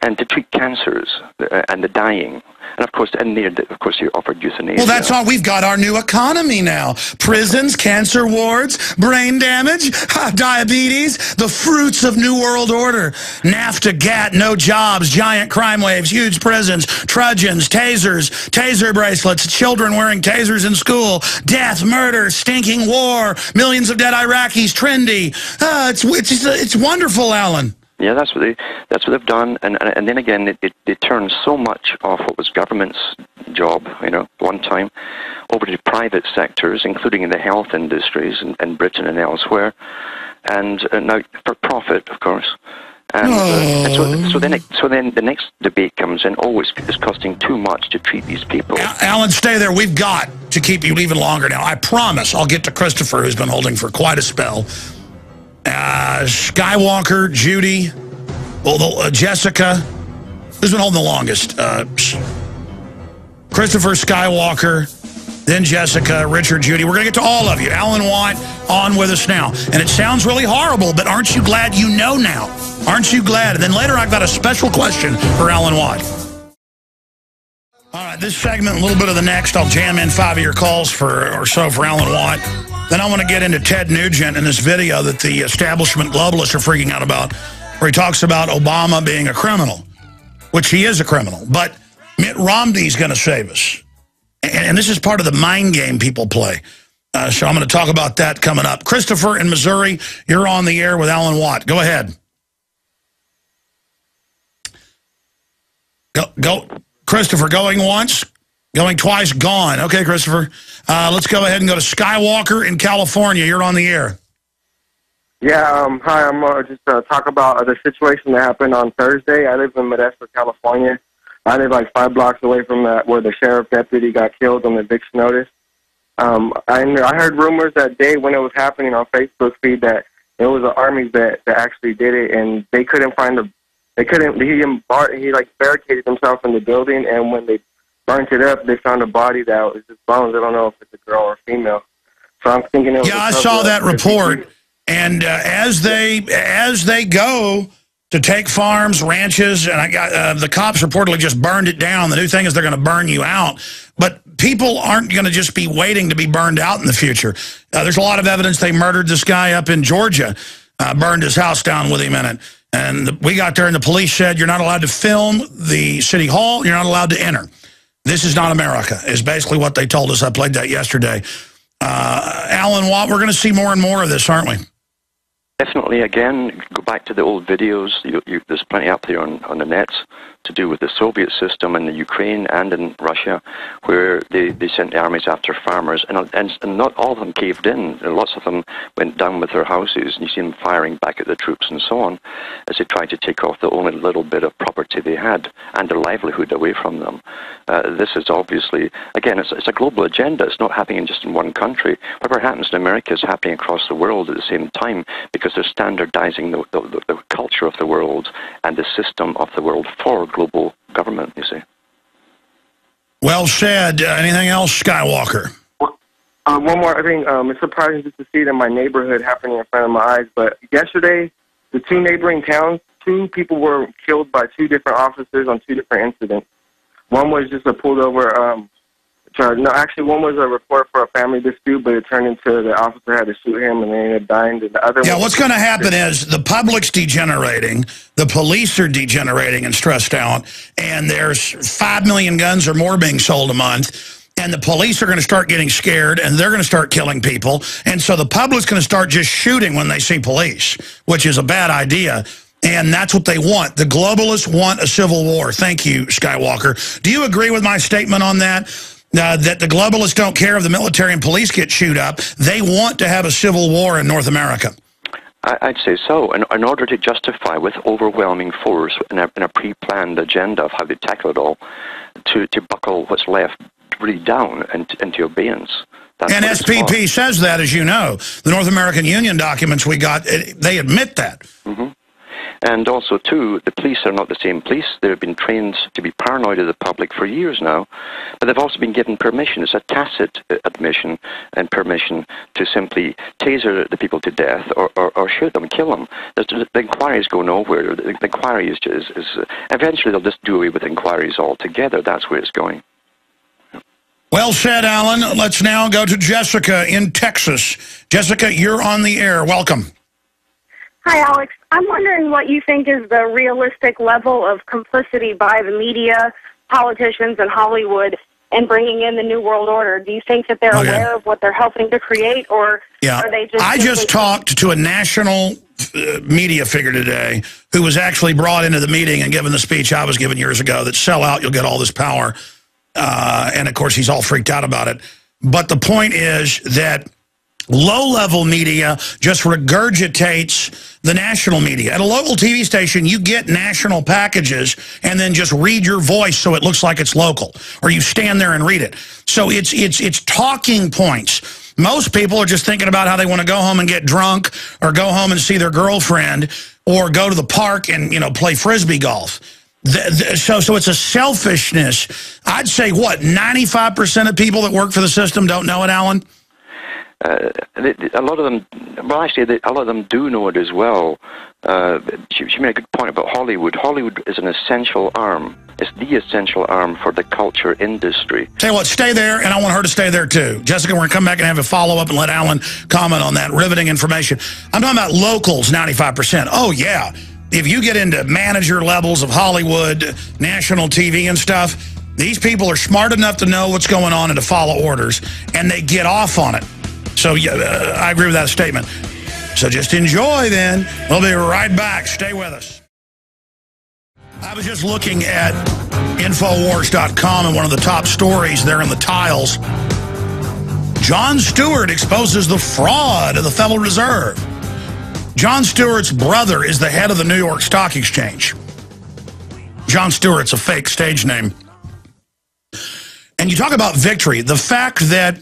and to treat cancers and the dying. And of course, you offered euthanasia. Well, that's all. We've got our new economy now. Prisons, cancer wards, brain damage, diabetes, the fruits of New World Order. NAFTA, GATT, no jobs, giant crime waves, huge prisons, trudgeons, tasers, taser bracelets, children wearing tasers in school, death, murder, stinking war, millions of dead Iraqis, trendy. It's wonderful, Alan. Yeah, that's what they've done, and then again, they turned so much off what was government's job, you know, one time, over to private sectors, including in the health industries in Britain and elsewhere, and now for profit, of course. And so then the next debate comes in. Oh, it's costing too much to treat these people. Alan, stay there. We've got to keep you even longer now. I promise. I'll get to Christopher, who's been holding for quite a spell. Skywalker, Judy, Jessica, who's been holding the longest? Christopher, Skywalker, then Jessica, Richard, Judy. We're going to get to all of you. Alan Watt on with us now. And it sounds really horrible, but aren't you glad you know now? Aren't you glad? And then later I've got a special question for Alan Watt. All right, this segment, a little bit of the next, I'll jam in 5 of your calls or so for Alan Watt. Then I want to get into Ted Nugent in this video that the establishment globalists are freaking out about, where he talks about Obama being a criminal, which he is a criminal. But Mitt Romney's going to save us. And this is part of the mind game people play. So I'm going to talk about that coming up. Christopher in Missouri, you're on the air with Alan Watt. Go ahead. Go. Christopher, going once? Going twice, gone. Okay, Christopher. Let's go ahead and go to Skywalker in California. You're on the air. Yeah, hi. I'm just talk about the situation that happened on Thursday. I live in Modesto, California. I live like 5 blocks away from where the sheriff deputy got killed on the eviction notice. I heard rumors that day when it was happening on Facebook feed that it was an army vet that actually did it, and they couldn't find he like barricaded himself in the building, and when they burnt it up, they found a body that was just bones. I don't know if it's a girl or female. So I'm thinking it was I saw that report. And as they go, to take farms, ranches, and I got the cops reportedly just burned it down. The new thing is they're going to burn you out. But people aren't going to just be waiting to be burned out in the future. There's a lot of evidence they murdered this guy up in Georgia, burned his house down with him in it. And we got there and the police said, you're not allowed to film the city hall. You're not allowed to enter. This is not America, is basically what they told us. I played that yesterday. Alan Watt, we're going to see more and more of this, aren't we? Definitely, again, go back to the old videos. There's plenty up there on the nets to do with the Soviet system in the Ukraine and in Russia, where they sent the armies after farmers, and not all of them caved in. Lots of them went down with their houses, and you see them firing back at the troops and so on, as they tried to take off the only little bit of property they had and their livelihood away from them. This is obviously, again, it's a global agenda. It's not happening just in one country. Whatever happens in America is happening across the world at the same time, because they're standardizing the culture of the world and the system of the world for global government, you see. Well said. Anything else, Skywalker? One more thing. It's surprising just to see it in my neighborhood happening in front of my eyes. But yesterday, the two neighboring towns, 2 people were killed by 2 different officers on 2 different incidents. One was just a pulled over charge. No, actually, one was a report for a family dispute, but it turned into the officer had to shoot him, and they ended up dying. The other one, what's going to happen is the public's degenerating, the police are degenerating and stressed out, and there's 5 million guns or more being sold a month, and the police are going to start getting scared, and they're going to start killing people, and so the public's going to start just shooting when they see police, which is a bad idea. And that's what they want. The globalists want a civil war. Thank you, Skywalker. Do you agree with my statement on that? That the globalists don't care if the military and police get chewed up. They want to have a civil war in North America. I'd say so. In order to justify with overwhelming force in a pre-planned agenda of how they tackle it all, to buckle what's left really down into abeyance. And SPP says that, as you know. The North American Union documents we got, they admit that. Mm-hmm. And also, too, the police are not the same police. They've been trained to be paranoid of the public for years now, but they've also been given permission. It's a tacit admission and permission to simply taser the people to death or shoot them, kill them. The inquiries go nowhere. The inquiry is eventually they'll just do away with inquiries altogether. That's where it's going. Well said, Alan. Let's now go to Jessica in Texas. Jessica, you're on the air. Welcome. Hi, Alex. I'm wondering what you think is the realistic level of complicity by the media, politicians, and Hollywood in bringing in the New World Order. Do you think that they're aware of what they're helping to create, or are they just... I just talked to a national media figure today who was actually brought into the meeting and given the speech I was given years ago that sell out, you'll get all this power. And, of course, he's all freaked out about it. But the point is that low-level media just regurgitates the national media. At a local TV station, you get national packages and then just read your voice so it looks like it's local, or you stand there and read it. So it's talking points. Most people are just thinking about how they want to go home and get drunk, or go home and see their girlfriend, or go to the park and, you know, play Frisbee golf. So it's a selfishness. I'd say, what, 95% of people that work for the system don't know it, Alan? A lot of them, well, actually, a lot of them do know it as well. She made a good point about Hollywood. Hollywood is an essential arm. It's the essential arm for the culture industry. Tell you what, stay there, and I want her to stay there too. Jessica, we're going to come back and have a follow-up and let Alan comment on that. Riveting information. I'm talking about locals, 95%. Oh, yeah. If you get into manager levels of Hollywood, national TV and stuff, these people are smart enough to know what's going on and to follow orders, and they get off on it. So yeah, I agree with that statement. So just enjoy then. We'll be right back. Stay with us. I was just looking at Infowars.com, and one of the top stories there in the tiles, Jon Stewart exposes the fraud of the Federal Reserve. Jon Stewart's brother is the head of the New York Stock Exchange. Jon Stewart's a fake stage name. And you talk about victory. The fact that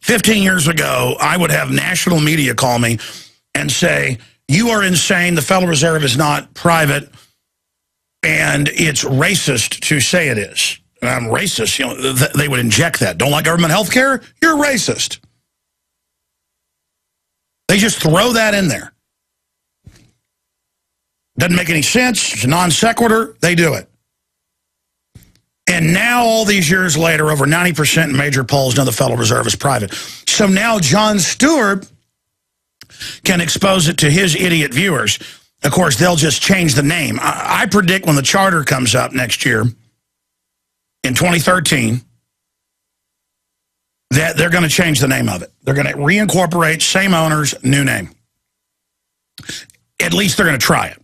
15 years ago, I would have national media call me and say, you are insane, the Federal Reserve is not private, and it's racist to say it is. And I'm racist. You know, they would inject that. Don't like government health care? You're racist. They just throw that in there. Doesn't make any sense. It's a non sequitur. They do it. And now, all these years later, over 90% in major polls know the Federal Reserve is private. So now Jon Stewart can expose it to his idiot viewers. Of course, they'll just change the name. I predict when the charter comes up next year, in 2013, that they're going to change the name of it. They're going to reincorporate, same owners, new name. At least they're going to try it.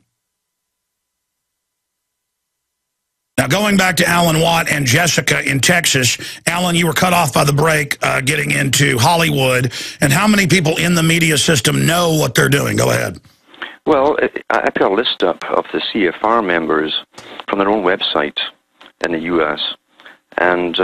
Now, going back to Alan Watt and Jessica in Texas, Alan, you were cut off by the break getting into Hollywood. And how many people in the media system know what they're doing? Go ahead. Well, I put a list up of the CFR members from their own website in the U.S., and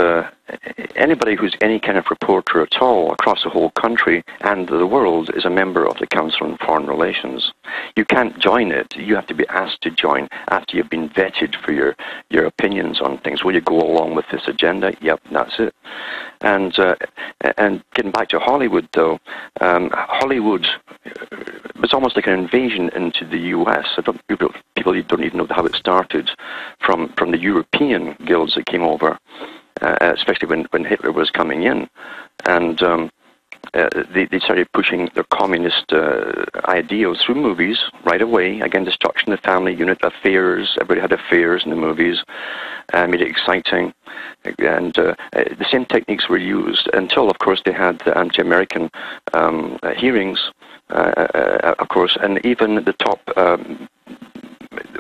anybody who's any kind of reporter at all across the whole country and the world is a member of the Council on Foreign Relations. You can't join it. You have to be asked to join after you've been vetted for your opinions on things. Will you go along with this agenda? Yep, that's it. And getting back to Hollywood, though, Hollywood was almost like an invasion into the U.S. People don't even know how it started from the European guilds that came over, especially when Hitler was coming in. And they started pushing their communist ideals through movies right away. Again, destruction of the family unit, affairs. Everybody had affairs in the movies. Made it exciting. And the same techniques were used until, of course, they had the anti-American hearings, of course, and even the top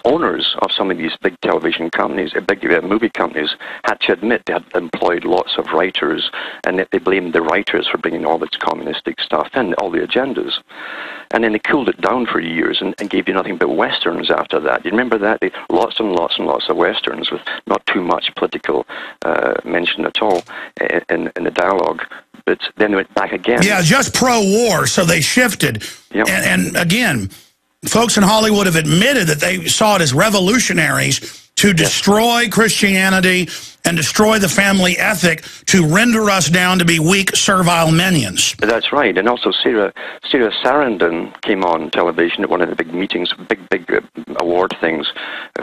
owners of some of these big television companies, big movie companies, had to admit they had employed lots of writers, and that they blamed the writers for bringing all this communistic stuff in, all the agendas. And then they cooled it down for years and gave you nothing but westerns after that. You remember that? Lots and lots and lots of westerns with not too much political mention at all in the dialogue. But then they went back again. Yeah, just pro-war, so they shifted. Yep. And again, folks in Hollywood have admitted that they saw it as revolutionaries to destroy Christianity and destroy the family ethic to render us down to be weak, servile minions. That's right. And also Sarah Sarandon came on television at one of the big meetings, big award things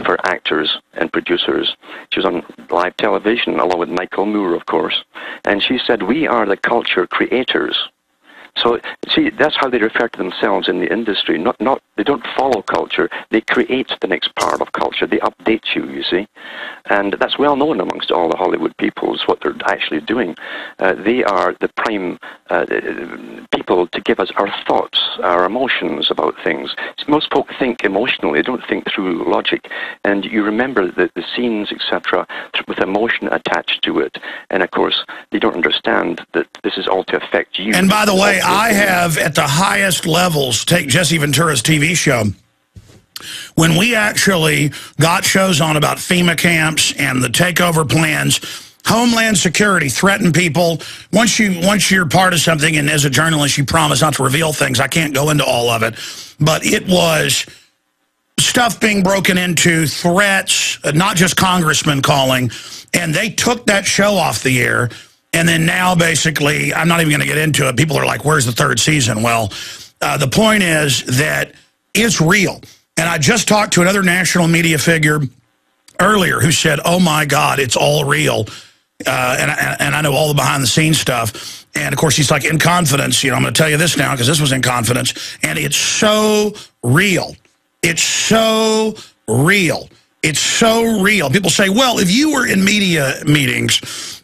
for actors and producers. She was on live television along with Michael Moore, of course. And she said, "We are the culture creators." So, see, that's how they refer to themselves in the industry. They don't follow culture. They create the next part of culture. They update you see. And that's well known amongst all the Hollywood peoples, what they're actually doing. They are the prime people to give us our thoughts, our emotions about things. Most folk think emotionally. They don't think through logic. And you remember the scenes, etc., with emotion attached to it. And, of course, they don't understand that this is all to affect you. And by the way, I have, at the highest levels, take Jesse Ventura's TV show, when we actually got shows on about FEMA camps and the takeover plans, Homeland Security threatened people. Once you're part of something, and as a journalist you promise not to reveal things, I can't go into all of it, but it was stuff being broken into, threats, not just congressmen calling, and they took that show off the air. And then now, basically, I'm not even going to get into it. People are like, where's the third season? Well, the point is that it's real. And I just talked to another national media figure earlier who said, oh, my God, it's all real. And I know all the behind-the-scenes stuff. And, of course, he's like, in confidence. I'm going to tell you this now because this was in confidence. And it's so real. It's so real. It's so real. People say, well, if you were in media meetings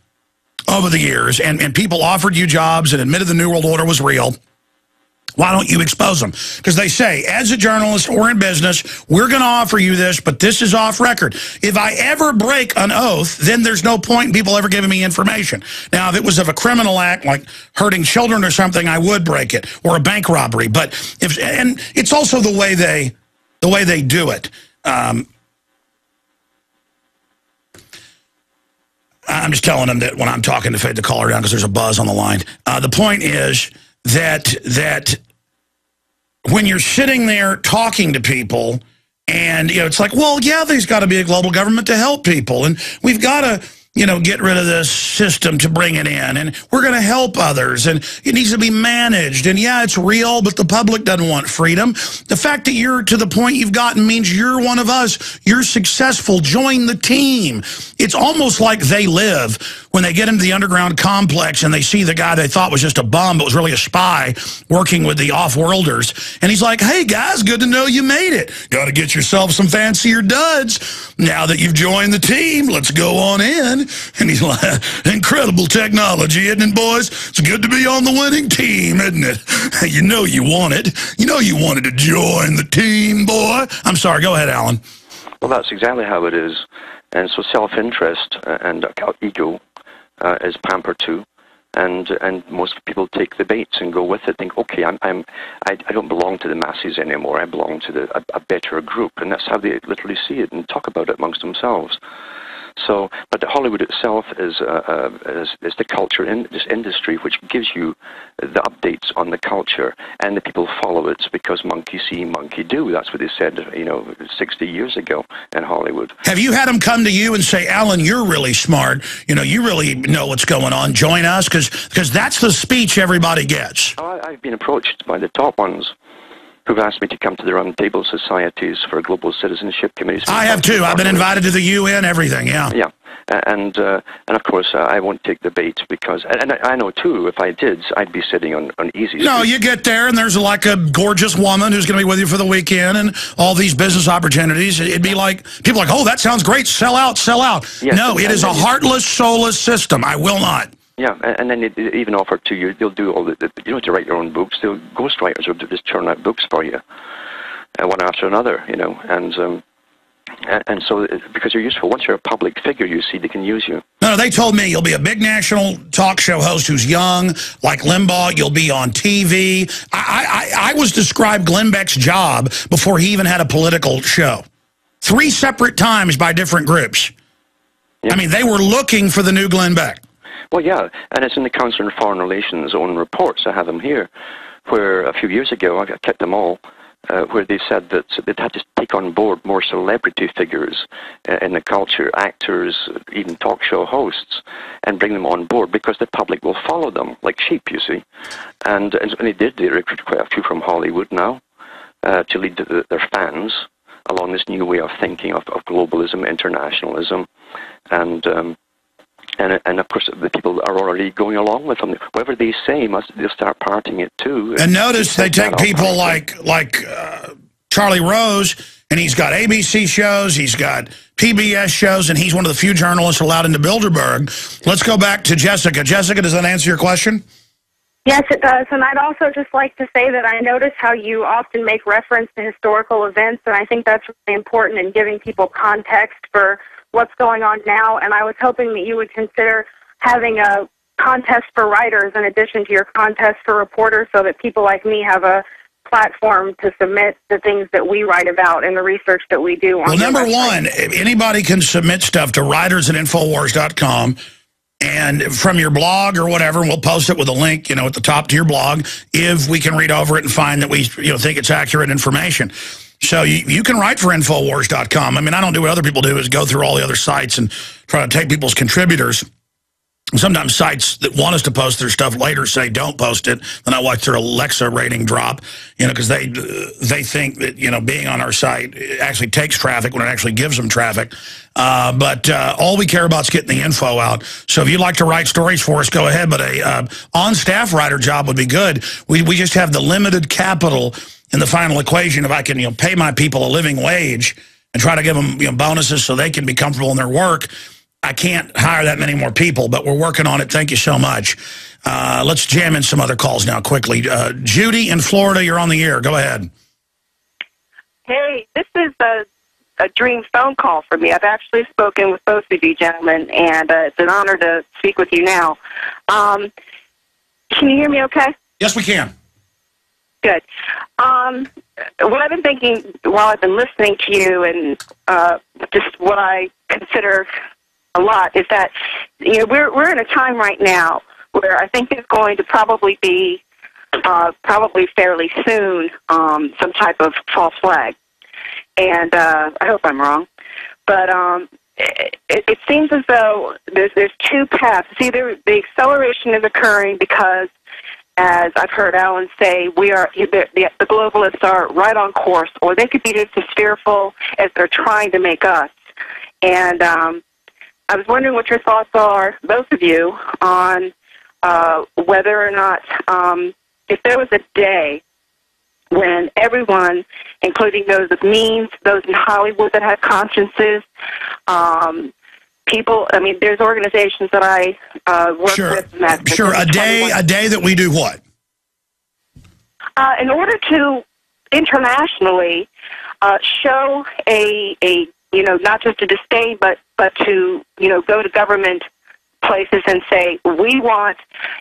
over the years, and people offered you jobs and admitted the New World Order was real, why don't you expose them? Because they say, as a journalist or in business, we're going to offer you this, but this is off record. If I ever break an oath, then there's no point in people ever giving me information. Now, if it was of a criminal act, like hurting children or something, I would break it, or a bank robbery. But and it's also the way they do it. I'm just telling them that when I'm talking to fade the caller down because there's a buzz on the line. The point is that when you're sitting there talking to people, and it's like, well, yeah, there's got to be a global government to help people, and we've got to get rid of this system to bring it in, and we're going to help others, and it needs to be managed, and yeah, it's real, but the public doesn't want freedom. The fact that you're to the point you've gotten means you're one of us. You're successful. Join the team. It's almost like They Live when they get into the underground complex and they see the guy they thought was just a bum but was really a spy working with the off-worlders, and he's like, hey guys, good to know you made it. Got to get yourself some fancier duds. Now that you've joined the team, let's go on in. And he's like, incredible technology, isn't it, boys? It's good to be on the winning team, isn't it? You know you want it. You know you wanted to join the team, boy. I'm sorry, go ahead, Alan. Well, that's exactly how it is. And so self-interest and ego is pampered too. And most people take the bait and go with it. Think, okay, I don't belong to the masses anymore. I belong to a better group, and that's how they literally see it and talk about it amongst themselves. So, but Hollywood itself is the culture in this industry, which gives you the updates on the culture, and the people follow it because monkey see, monkey do. That's what they said, 60 years ago in Hollywood. Have you had them come to you and say, Alan, you're really smart. You really know what's going on. Join us, because that's the speech everybody gets. Oh, I've been approached by the top ones who've asked me to come to the Roundtable Societies for Global Citizenship Committees. I have too. I've been invited to the UN, everything, yeah. Yeah, and of course I won't take the bait because, and I know too, if I did, I'd be sitting on easy. No, you get there and there's like a gorgeous woman who's going to be with you for the weekend and all these business opportunities. It'd be like, people are like, oh, that sounds great, sell out, sell out. Yes, no, it is a heartless, soulless system. I will not. Yeah, and then they even offer to you, they'll do all you don't have to write your own books, ghostwriters will just churn out books for you, one after another, and so because you're useful, once you're a public figure, you see they can use you. No, they told me you'll be a big national talk show host who's young, like Limbaugh, you'll be on TV. I was described Glenn Beck's job before he even had a political show. 3 separate times by different groups. Yeah. I mean, they were looking for the new Glenn Beck. Well, yeah, and it's in the Council on Foreign Relations' own reports. I have them here, where a few years ago, I kept them all, where they said that they'd had to take on board more celebrity figures in the culture, actors, even talk show hosts, and bring them on board because the public will follow them like sheep, you see. And they did. They recruited quite a few from Hollywood now to lead their fans along this new way of thinking of globalism, internationalism, and of course, the people are already going along with them. Whatever they say, they'll start parting it too. And notice they take people like Charlie Rose, and he's got ABC shows, he's got PBS shows, and he's one of the few journalists allowed into Bilderberg. Let's go back to Jessica. Jessica, does that answer your question? Yes, it does. And I'd also just like to say that I notice how you often make reference to historical events, and I think that's really important in giving people context for what's going on now, and I was hoping that you would consider having a contest for writers in addition to your contest for reporters so that people like me have a platform to submit the things that we write about and the research that we do. Well, number one, anybody can submit stuff to writers@Infowars.com, and from your blog or whatever, and we'll post it with a link, at the top to your blog, if we can read over it and find that we think it's accurate information. So you can write for Infowars.com. I mean, I don't do what other people do, is go through all the other sites and try to take people's contributors. Sometimes sites that want us to post their stuff later say don't post it. Then I watch their Alexa rating drop, because they think that, being on our site actually takes traffic when it actually gives them traffic. But all we care about is getting the info out. So if you'd like to write stories for us, go ahead. But a on-staff writer job would be good. We just have the limited capital in the final equation. If I can pay my people a living wage and try to give them bonuses so they can be comfortable in their work, I can't hire that many more people, but we're working on it. Thank you so much. Let's jam in some other calls now quickly. Judy in Florida, you're on the air. Go ahead. Hey, this is a dream phone call for me. I've actually spoken with both of you gentlemen, and it's an honor to speak with you now. Can you hear me okay? Yes, we can. Good. What I've been thinking while I've been listening to you, and just what I consider a lot, is that we're in a time right now where I think there's going to probably be probably fairly soon some type of false flag, and I hope I'm wrong, but it seems as though there's two paths. It's either the acceleration is occurring because, as I've heard Alan say, the globalists are right on course, or they could be just as fearful as they're trying to make us. And I was wondering what your thoughts are, both of you, on whether or not, if there was a day when everyone, including those with means, those in Hollywood that have consciences, people, I mean, there's organizations that I work with. Sure, a day that we do what? In order to internationally show a not just a disdain, but to, go to government places and say, we want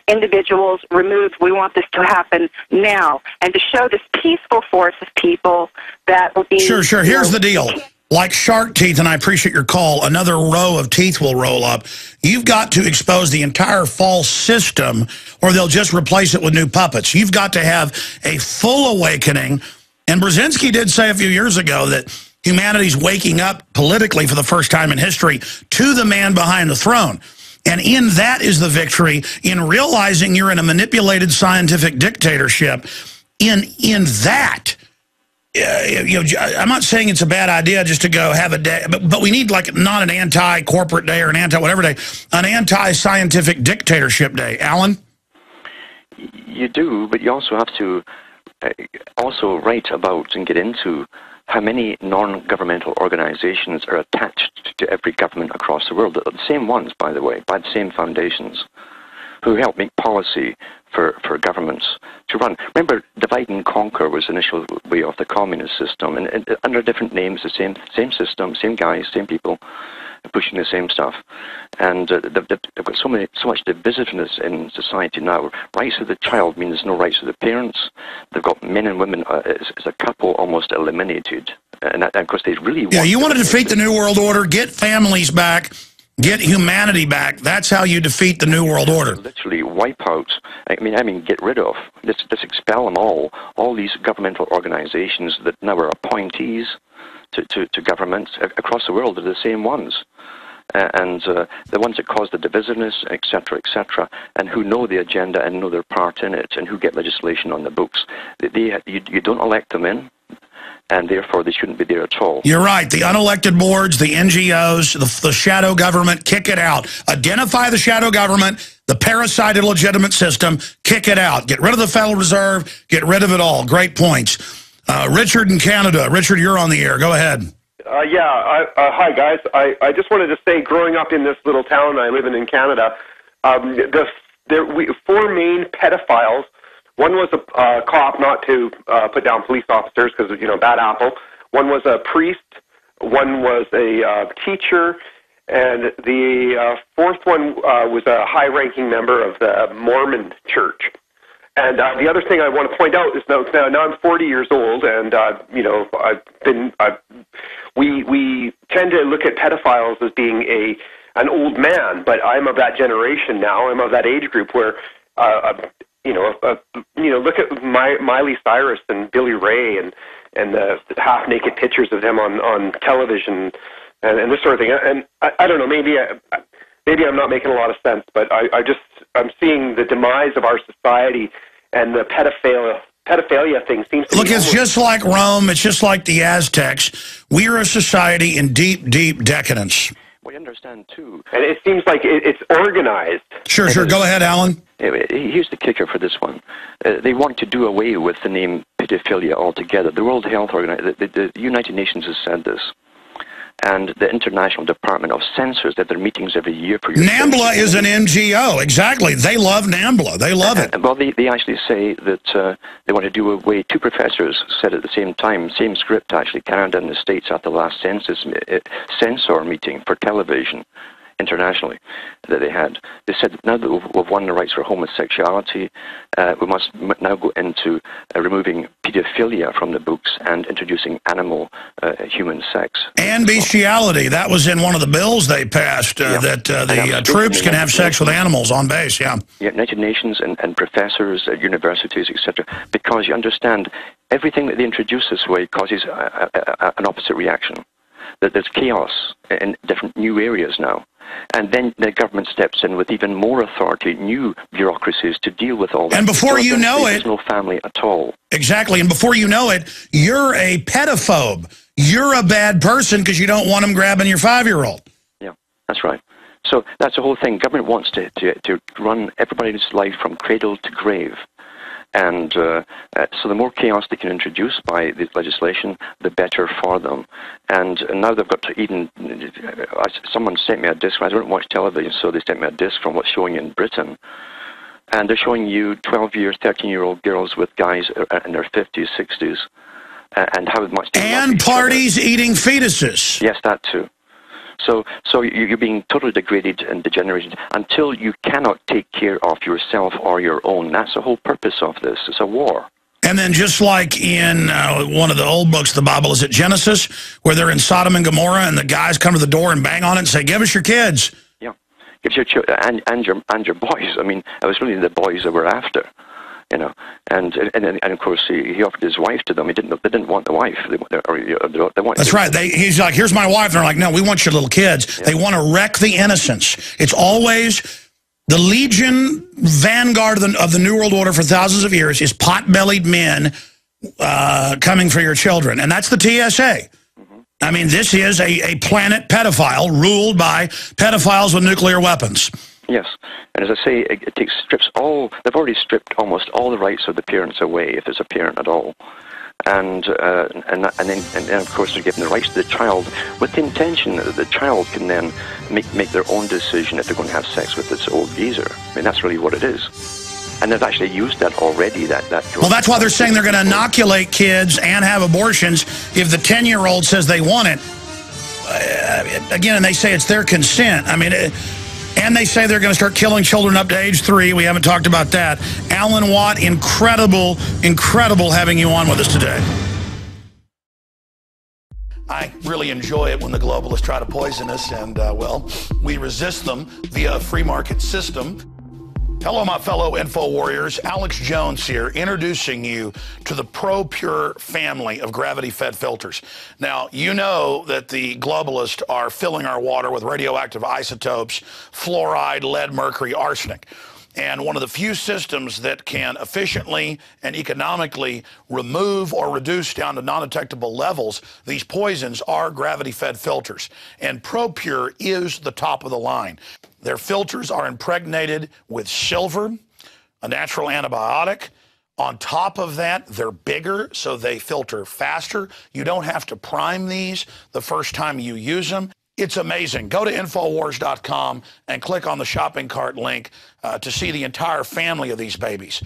individuals removed, we want this to happen now, and to show this peaceful force of people that will be... Sure. Here's the deal. Like shark teeth, and I appreciate your call, another row of teeth will roll up. You've got to expose the entire false system, or they'll just replace it with new puppets. You've got to have a full awakening. And Brzezinski did say a few years ago that humanity's waking up politically for the first time in history to the man behind the throne. And in that is the victory, in realizing you're in a manipulated scientific dictatorship. In that, I'm not saying it's a bad idea just to go have a day, but we need like not an anti-corporate day or an anti-whatever day, an anti-scientific dictatorship day. Alan? You do, but you also have to also write about and get into how many non-governmental organizations are attached to every government across the world. The same ones, by the way, by the same foundations, who help make policy for governments to run. Remember, divide and conquer was the initial way of the communist system, and under different names, the same system, same guys, same people, pushing the same stuff. And they've got so much divisiveness in society now. Rights of the child means no rights of the parents. They've got men and women as a couple almost eliminated. And of course, they really want... Yeah, you want to defeat the New World Order, get families back, get humanity back. That's how you defeat the New World Order. Literally wipe out, I mean, get rid of, just expel them all these governmental organizations that now are appointees to governments across the world are the same ones. And the ones that cause the divisiveness, etc., and who know the agenda and know their part in it, and who get legislation on the books, you don't elect them in, and therefore they shouldn't be there at all. You're right. The unelected boards, the NGOs, the shadow government, kick it out. Identify the shadow government, the parasited legitimate system, kick it out. Get rid of the Federal Reserve, get rid of it all. Great points. Richard in Canada. Richard, you're on the air. Go ahead. Hi, guys. I just wanted to say, growing up in this little town I live in Canada, there were 4 main pedophiles. One was a cop, not to put down police officers because, bad apple. One was a priest. One was a teacher. And the 4th one was a high-ranking member of the Mormon Church. And the other thing I want to point out is now I'm 40 years old, and we tend to look at pedophiles as being an old man, but I'm of that generation now. I'm of that age group where look at Miley Cyrus and Billy Ray and the half-naked pictures of them on television and this sort of thing. And I don't know, maybe I'm not making a lot of sense, but I'm seeing the demise of our society, and the pedophilia thing seems to Look, it's just like Rome. It's just like the Aztecs. We are a society in deep, deep decadence. We understand, too. And it seems like it's organized. Sure. Go ahead, Alan. Here's the kicker for this one. They want to do away with the name pedophilia altogether. The World Health Organization, the United Nations has said this. And the International Department of Censors that their meetings every year for your NAMBLA is an NGO. Exactly. They love NAMBLA. They love it. Well, they actually say that they want to do away. 2 professors said at the same time, same script actually, Canada and the States at the last censor meeting for television internationally that they had. They said that now that we've won the rights for homosexuality, we must now go into removing pedophilia from the books and introducing human sex. And bestiality. That was in one of the bills they passed, that the troops can have sex with animals on base, Yeah, United Nations and professors at universities, etc. Because you understand, everything that they introduce this way causes an opposite reaction. that there's chaos in different new areas now. And then the government steps in with even more authority, new bureaucracies to deal with all that. And before you know it... There's no family at all. Exactly. And before you know it, you're a pedophobe. You're a bad person because you don't want them grabbing your 5-year-old. Yeah, that's right. So that's the whole thing. Government wants to run everybody's life from cradle to grave. And so the more chaos they can introduce by this legislation, the better for them. And now they've got to even... someone sent me a disc. I don't watch television, so they sent me a disc from what's showing in Britain. And they're showing you 12-year, 13-year-old girls with guys in their 50s, 60s, and how much... And parties eating fetuses. Yes, that too. So you're being totally degraded and degenerated until you cannot take care of yourself or your own. That's the whole purpose of this. It's a war. And then just like in one of the old books, the Bible, is it Genesis, where they're in Sodom and Gomorrah and the guys come to the door and bang on it and say, give us your kids. Yeah, give your children and your boys. I mean, it was really the boys that were after. You know, and of course he offered his wife to them. They didn't want the wife. They want. That's right. He's like, here's my wife. And they're like, no, we want your little kids. Yeah. They want to wreck the innocence. It's always the legion vanguard of the New World Order for thousands of years is pot-bellied men coming for your children, and that's the TSA. I mean, this is a planet pedophile ruled by pedophiles with nuclear weapons. Yes, and as I say, it strips all. They've already stripped almost all the rights of the parents away, if there's a parent at all, and then of course they're giving the rights to the child with the intention that the child can then make their own decision if they're going to have sex with this old geezer. I mean, that's really what it is. And they've actually used that already. Well, that's why they're saying they're going to inoculate kids and have abortions if the 10-year-old says they want it. Again, and they say it's their consent. I mean. And they say they're going to start killing children up to age 3. We haven't talked about that. Alan Watt, incredible having you on with us today. I really enjoy it when the globalists try to poison us, and, well, we resist them via a free market system. Hello, my fellow info warriors. Alex Jones here, introducing you to the ProPure family of gravity-fed filters. Now, you know that the globalists are filling our water with radioactive isotopes, fluoride, lead, mercury, arsenic. And one of the few systems that can efficiently and economically remove or reduce down to non-detectable levels these poisons are gravity-fed filters. And ProPure is the top of the line. Their filters are impregnated with silver, a natural antibiotic. On top of that, they're bigger, so they filter faster. You don't have to prime these the first time you use them. It's amazing. Go to Infowars.com and click on the shopping cart link to see the entire family of these babies.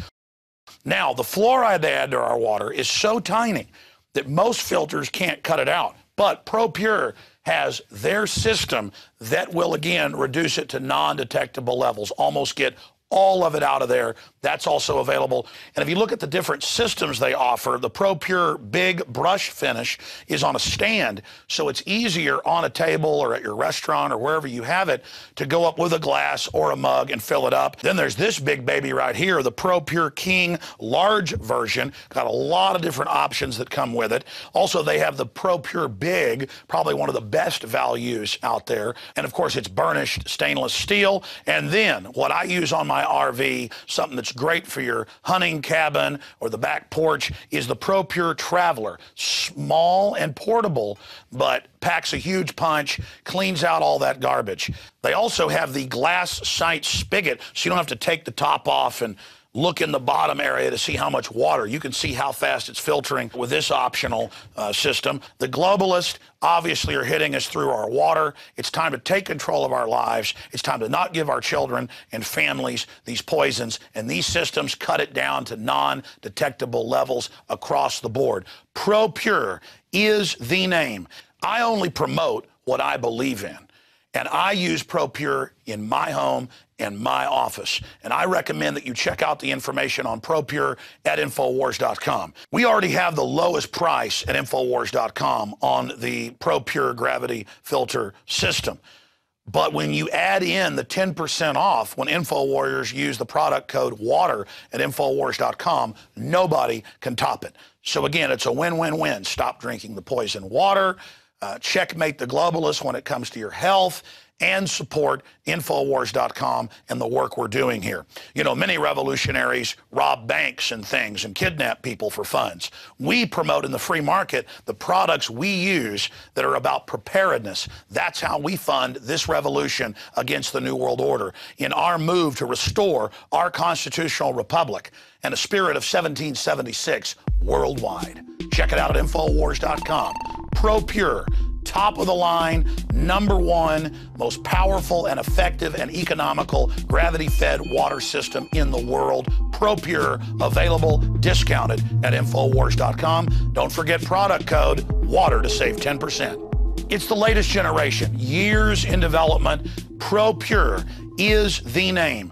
Now, the fluoride they add to our water is so tiny that most filters can't cut it out. But ProPure has their system that will, again, reduce it to non-detectable levels, almost get all of it out of there. That's also available. And if you look at the different systems they offer, the ProPure Big Brush Finish is on a stand, so it's easier on a table or at your restaurant or wherever you have it to go up with a glass or a mug and fill it up. Then there's this big baby right here, the ProPure King large version. Got a lot of different options that come with it. Also, they have the ProPure Big, probably one of the best values out there. And of course, it's burnished stainless steel. And then what I use on my RV, something that's great for your hunting cabin or the back porch, is the ProPure Traveler. Small and portable, but packs a huge punch, cleans out all that garbage. They also have the glass sight spigot, so you don't have to take the top off and look in the bottom area to see how much water. You can see how fast it's filtering with this optional system. The globalists obviously are hitting us through our water. It's time to take control of our lives. It's time to not give our children and families these poisons, and these systems cut it down to non-detectable levels across the board. ProPure is the name. I only promote what I believe in. And I use ProPure in my home and my office. And I recommend that you check out the information on ProPure at Infowars.com. We already have the lowest price at Infowars.com on the ProPure gravity filter system. But when you add in the 10% off when InfoWarriors use the product code WATER at Infowars.com, nobody can top it. So again, it's a win-win-win. Stop drinking the poison water. checkmate the globalists when it comes to your health, and support Infowars.com and the work we're doing here. You know, many revolutionaries rob banks and things and kidnap people for funds. We promote in the free market the products we use that are about preparedness. That's how we fund this revolution against the New World Order in our move to restore our constitutional republic and a spirit of 1776 worldwide. Check it out at Infowars.com. ProPure, top of the line, #1, most powerful and effective and economical gravity-fed water system in the world. ProPure, available, discounted at Infowars.com. Don't forget product code WATER to save 10%. It's the latest generation, years in development. ProPure is the name.